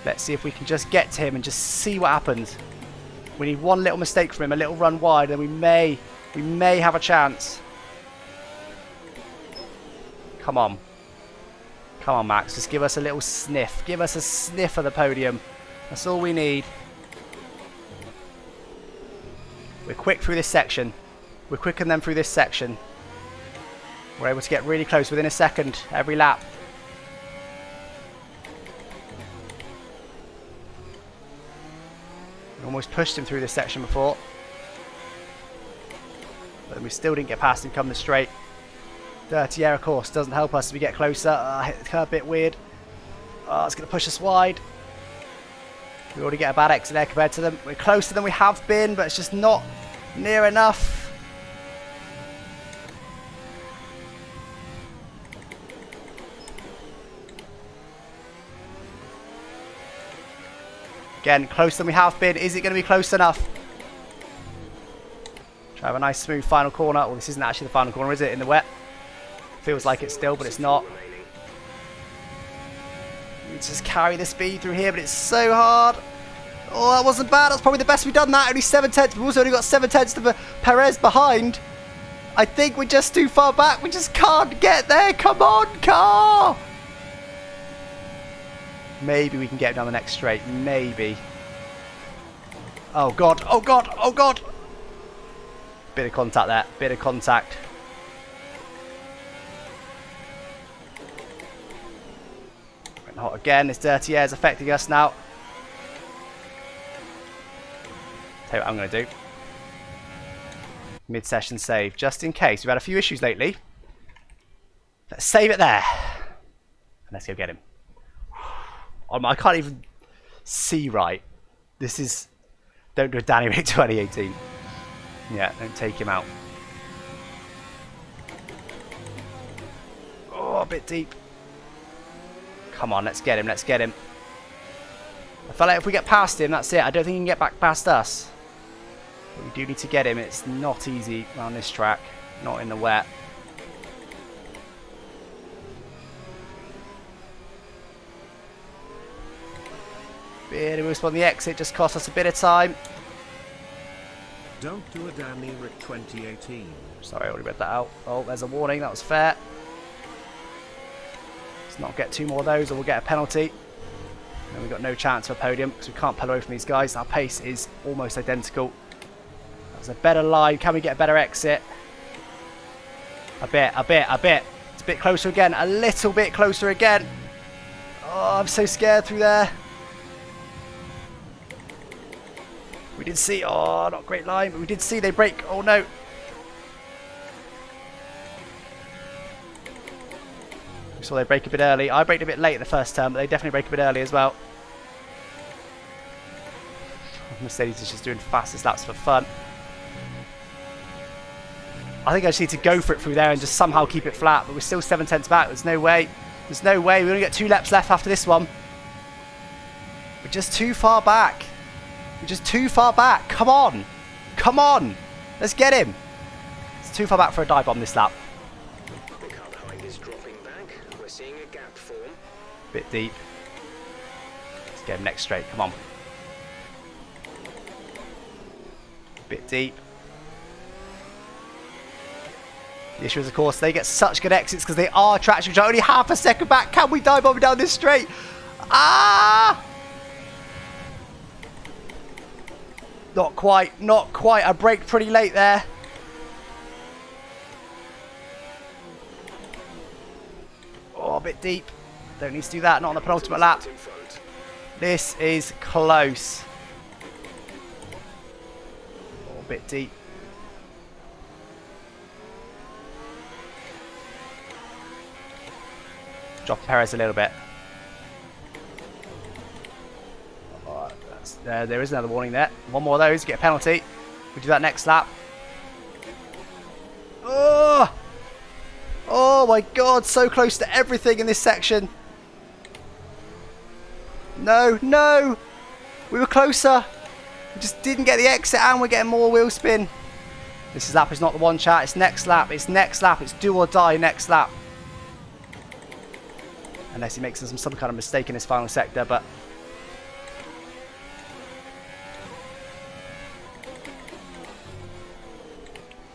Let's see if we can just get to him and just see what happens. We need one little mistake from him, a little run wide, and we may have a chance. Come on. Come on, Max. Just give us a little sniff. Give us a sniff of the podium. That's all we need. We're quick through this section. We're quicker than them through this section. We're able to get really close within a second every lap. We almost pushed him through this section before. But we still didn't get past him coming straight. Dirty air, of course, doesn't help us as we get closer. Hit the curve a bit weird. It's going to push us wide. We already get a bad exit there compared to them. We're closer than we have been, but it's just not near enough. Again, closer than we have been. Is it going to be close enough? Try to have a nice smooth final corner. Well, this isn't actually the final corner, is it? In the wet. Feels like it's still, but it's not. We just carry the speed through here, but it's so hard. Oh, that wasn't bad. That's probably the best we've done that. Only 7 tenths. We've also only got 7 tenths to Perez behind. I think we're just too far back. We just can't get there. Come on, car. Maybe we can get down the next straight. Maybe. Oh, God. Oh, God. Oh, God. Bit of contact there. Bit of contact. Hot again. This dirty air is affecting us now. Tell you what I'm going to do. Mid-session save, just in case. We've had a few issues lately. Let's save it there. And let's go get him. Oh, I can't even see right. This is... Don't do a Danny Rick 2018. Yeah, don't take him out. Oh, a bit deep. Come on, let's get him, let's get him. I feel like if we get past him, that's it. I don't think he can get back past us. But we do need to get him. It's not easy around this track. Not in the wet. Bit of boost on the exit, just cost us a bit of time. Don't do a Danny Rick 2018. Sorry, I already read that out. Oh, there's a warning, that was fair. Let's not get 2 more of those or we'll get a penalty. And we've got no chance for a podium because we can't pull away from these guys. Our pace is almost identical. That's a better line. Can we get a better exit? A bit. It's a bit closer again. A little bit closer again. Oh, I'm so scared through there. We did see, oh, not a great line, but we did see they break. Oh no. We saw they break a bit early. I braked a bit late the first turn, but they definitely break a bit early as well. Mercedes is just doing fastest laps for fun. I think I just need to go for it through there and just somehow keep it flat, but we're still 7 tenths back. There's no way. There's no way. We only get 2 laps left after this one. We're just too far back. We're just too far back. Come on. Come on. Let's get him. It's too far back for a dive bomb this lap. The car behind is dropping back. We're seeing a gap form. Bit deep. Let's get him next straight. Come on. Bit deep. The issue is, of course, they get such good exits because they are traction, which are only half a second back. Can we dive bomb down this straight? Ah! Not quite, not quite. I braked pretty late there. Oh, a bit deep. Don't need to do that, not on the penultimate lap. This is close. Oh, a bit deep. Drop Perez a little bit. There is another warning there. One more of those, get a penalty. We do that next lap. Oh! Oh my god, so close to everything in this section. No, no! We were closer. We just didn't get the exit and we're getting more wheel spin. This lap is not the one, chat. It's next lap. It's next lap. It's do or die next lap. Unless he makes some kind of mistake in his final sector, but...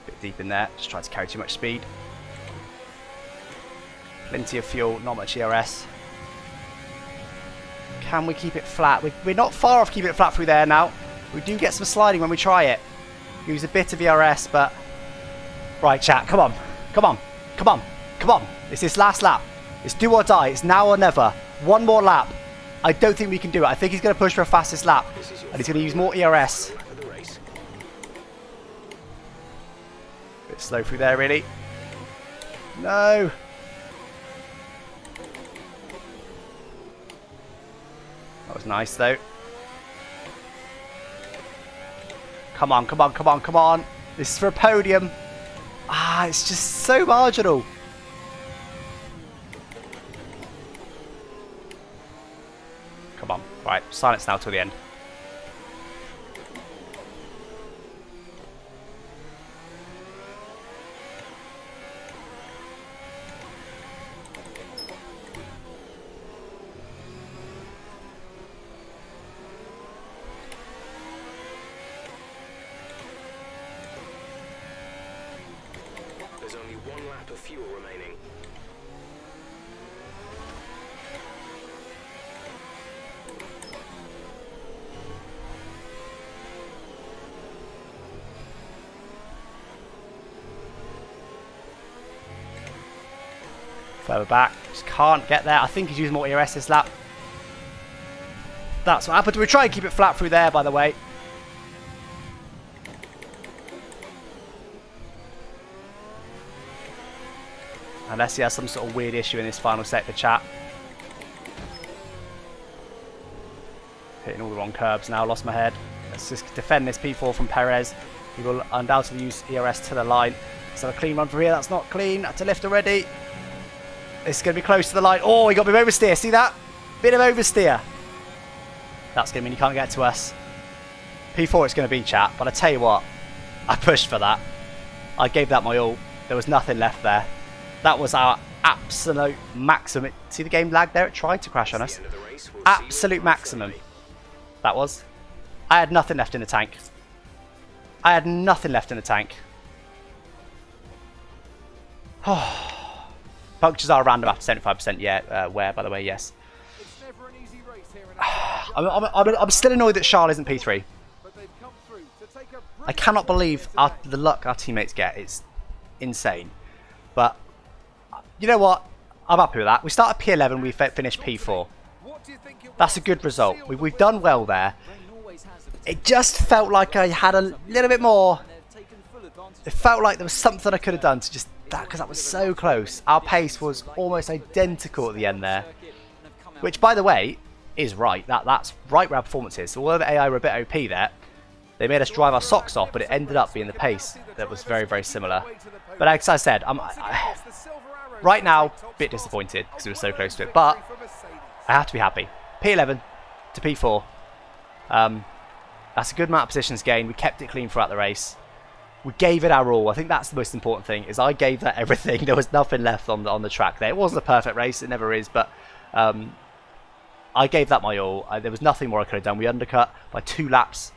Bit deep in there. Just trying to carry too much speed. Plenty of fuel, not much ERS. Can we keep it flat? We're not far off keeping it flat through there now. We do get some sliding when we try it. Use a bit of ERS, but... Right, chat, come on. Come on. Come on. Come on. It's this last lap. It's do or die. It's now or never. One more lap. I don't think we can do it. I think he's going to push for a fastest lap. And he's going to use more ERS. Bit slow through there, really. No. That was nice, though. Come on, come on, come on, come on. This is for a podium. Ah, it's just so marginal. Come on. Right, silence now till the end. There's only one lap of fuel remaining. Further back. Just can't get there. I think he's using more ERS this lap. That's what happened. We try and keep it flat through there, by the way. Unless he has some sort of weird issue in this final sector, chat. Hitting all the wrong curbs now. Lost my head. Let's just defend this P4 from Perez. He will undoubtedly use ERS to the line. Let's have a clean run from here. That's not clean. That's a lift already. It's going to be close to the line. Oh, he got a bit of oversteer. See that? Bit of oversteer. That's going to mean he can't get to us. P4 it's going to be, chat. But I tell you what, I pushed for that. I gave that my all. There was nothing left there. That was our absolute maximum. See the game lag there? It tried to crash on us. Absolute maximum. That was. I had nothing left in the tank. I had nothing left in the tank. Punctures are random after 75%. Yeah, where, by the way, yes. I'm still annoyed that Charles isn't P3. I cannot believe the luck our teammates get. It's insane. But, you know what? I'm happy with that. We started P11, we finished P4. That's a good result. We've done well there. It just felt like I had a little bit more. It felt like there was something I could have done to just that, because that was so close. Our pace was almost identical at the end there, which, by the way, is right. That's right where our performance is. So although the AI were a bit OP there, they made us drive our socks off, but it ended up being the pace that was very, very similar. But as I said, right now, a bit disappointed because we were so close to it, but I have to be happy. P11 to P4. That's a good amount of positions gained. We kept it clean throughout the race. We gave it our all. I think that's the most important thing, is I gave that everything. There was nothing left on the track there. It wasn't a perfect race. It never is, but I gave that my all. There was nothing more I could have done. We undercut by 2 laps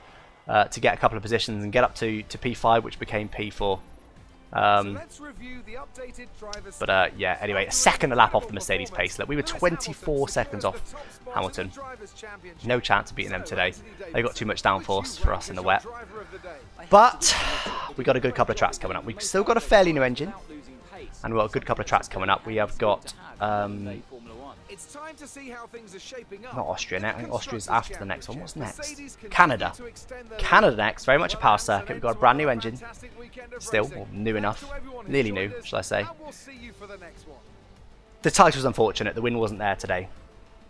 to get a couple of positions and get up to P5, which became P4. But yeah, anyway, a second a lap off the Mercedes pace. Look, we were 24 seconds off Hamilton. No chance of beating them today. They got too much downforce for us in the wet. But we got a good couple of tracks coming up. We've still got a fairly new engine, and we've got a good couple of tracks coming up. We have got not Austria now. I think Austria's after the next one. What's next? Canada. Canada next. Very much a power circuit. We've got a brand new engine. Still, or new enough. Nearly new, shall I say. the title's unfortunate. The win wasn't there today.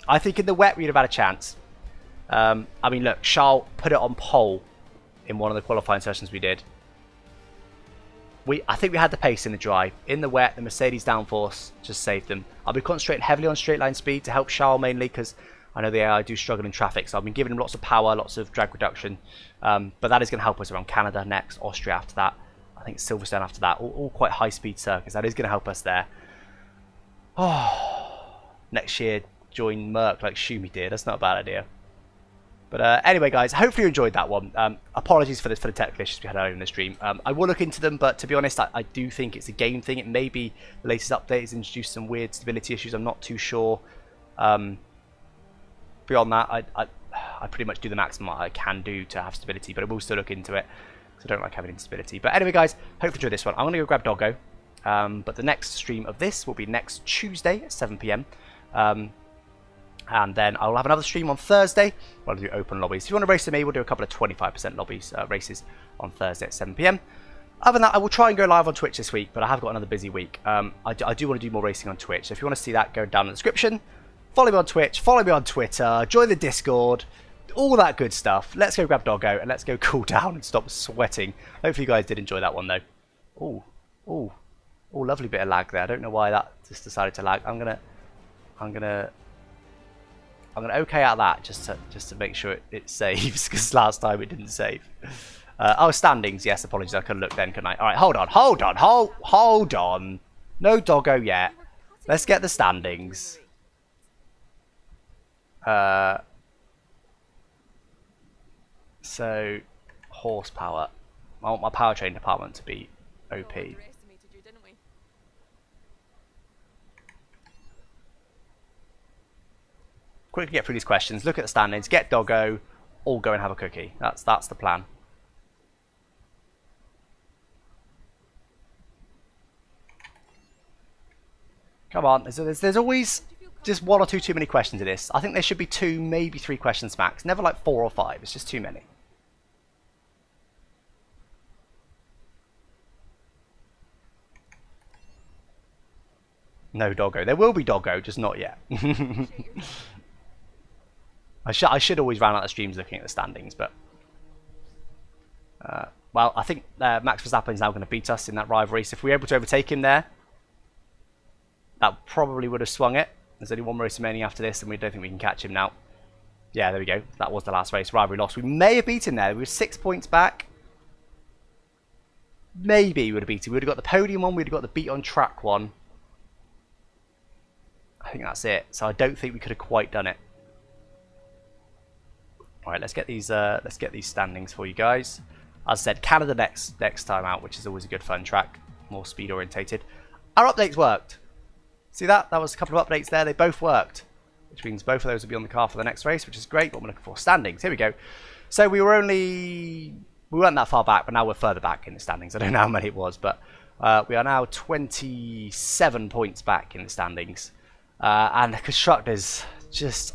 I think in the wet we'd have had a chance. I mean, look, Charles put it on pole in one of the qualifying sessions we did. I think we had the pace in the dry. In the wet, the Mercedes downforce just saved them. I'll be concentrating heavily on straight line speed to help Charles mainly because I know the AI do struggle in traffic. So I've been giving him lots of power, lots of drag reduction. But that is going to help us around Canada next, Austria after that. I think Silverstone after that. All quite high speed circuits. That is going to help us there. Oh, next year join Merc like Schumi did. That's not a bad idea. But anyway, guys, hopefully you enjoyed that one. Apologies for the technical issues we had earlier in the stream. I will look into them, but to be honest, I do think it's a game thing. It may be the latest update has introduced some weird stability issues. I'm not too sure. Beyond that, I pretty much do the maximum I can do to have stability, but I will still look into it because I don't like having instability. But anyway, guys, hope you enjoyed this one. I'm going to go grab Doggo, but the next stream of this will be next Tuesday at 7 PM. And then I'll have another stream on Thursday where I'll do open lobbies. If you want to race with me, we'll do a couple of 25% lobbies races on Thursday at 7 PM. Other than that, I will try and go live on Twitch this week, but I have got another busy week. I do want to do more racing on Twitch. So if you want to see that, go down in the description. Follow me on Twitch, follow me on Twitter, join the Discord, all that good stuff. Let's go grab Doggo and let's go cool down and stop sweating. Hopefully you guys did enjoy that one though. Oh, lovely bit of lag there. I don't know why that just decided to lag. I'm gonna OK out that just to make sure it saves because last time it didn't save. Oh, standings. Yes, apologies. I could have looked then, couldn't I? All right, hold on. No Doggo yet. Let's get the standings. So horsepower. I want my powertrain department to be OP. Quickly get through these questions, look at the standings, get Doggo, or go and have a cookie. That's the plan. Come on, there's always just one or two too many questions in this. I think there should be 2, maybe 3 questions max. Never like 4 or 5. It's just too many. No Doggo. There will be Doggo, just not yet. I should always round out the streams looking at the standings, but well, I think Max Verstappen is now going to beat us in that rivalry. So if we were able to overtake him there, that probably would have swung it. There's only one race remaining after this, and we don't think we can catch him now. Yeah, there we go. That was the last race. Rivalry lost. We may have beaten there. We were 6 points back. Maybe we would have beaten. We would have got the podium one. We would have got the beat on track one. I think that's it. So I don't think we could have quite done it. All right, let's get these standings for you guys. As I said, Canada next time out, which is always a good fun track, more speed orientated. Our updates worked. See that? That was a couple of updates there. They both worked, which means both of those will be on the car for the next race, which is great. What we're looking for, standings. Here we go. So we weren't that far back, but now we're further back in the standings. I don't know how many it was, but we are now 27 points back in the standings. And the constructors just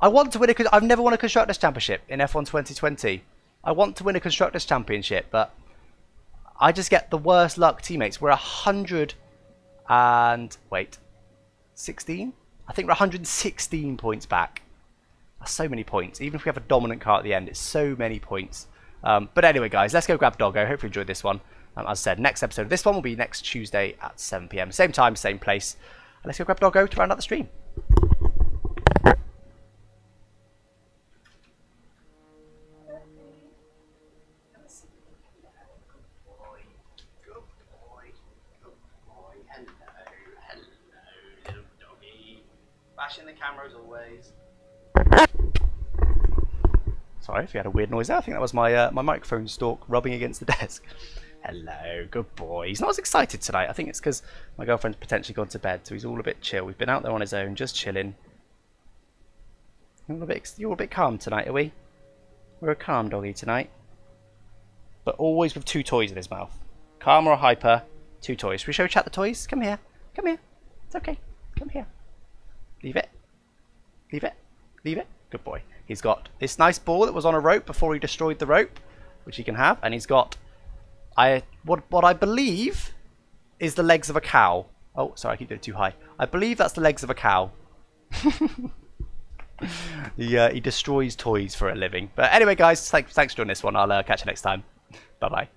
I want to win I've never won a constructors championship in F1 2020. I want to win a constructors championship, but I just get the worst luck teammates. We're 100 and 16? I think we're 116 points back. That's so many points. Even if we have a dominant car at the end, it's so many points. But anyway, guys, let's go grab Doggo. Hopefully you enjoyed this one. As I said, next episode of this one will be next Tuesday at 7 PM. Same time, same place. And let's go grab Doggo to round out the stream. Bashing the camera as always. Sorry if you had a weird noise there. I think that was my my microphone stalk rubbing against the desk. Hello, good boy. He's not as excited tonight. I think it's because my girlfriend's potentially gone to bed, so he's all a bit chill. We've been out there on his own, just chilling. You're a bit calm tonight, are we? We're a calm doggy tonight. But always with 2 toys in his mouth. Calm or hyper, 2 toys. Should we show chat the toys? Come here. Come here. It's okay. Come here. Leave it. Leave it. Leave it. Good boy. He's got this nice ball that was on a rope before he destroyed the rope, which he can have. And he's got what I believe is the legs of a cow. Oh, sorry, I keep doing it too high. I believe that's the legs of a cow. He destroys toys for a living. But anyway, guys, thanks for doing this one. I'll catch you next time. Bye-bye.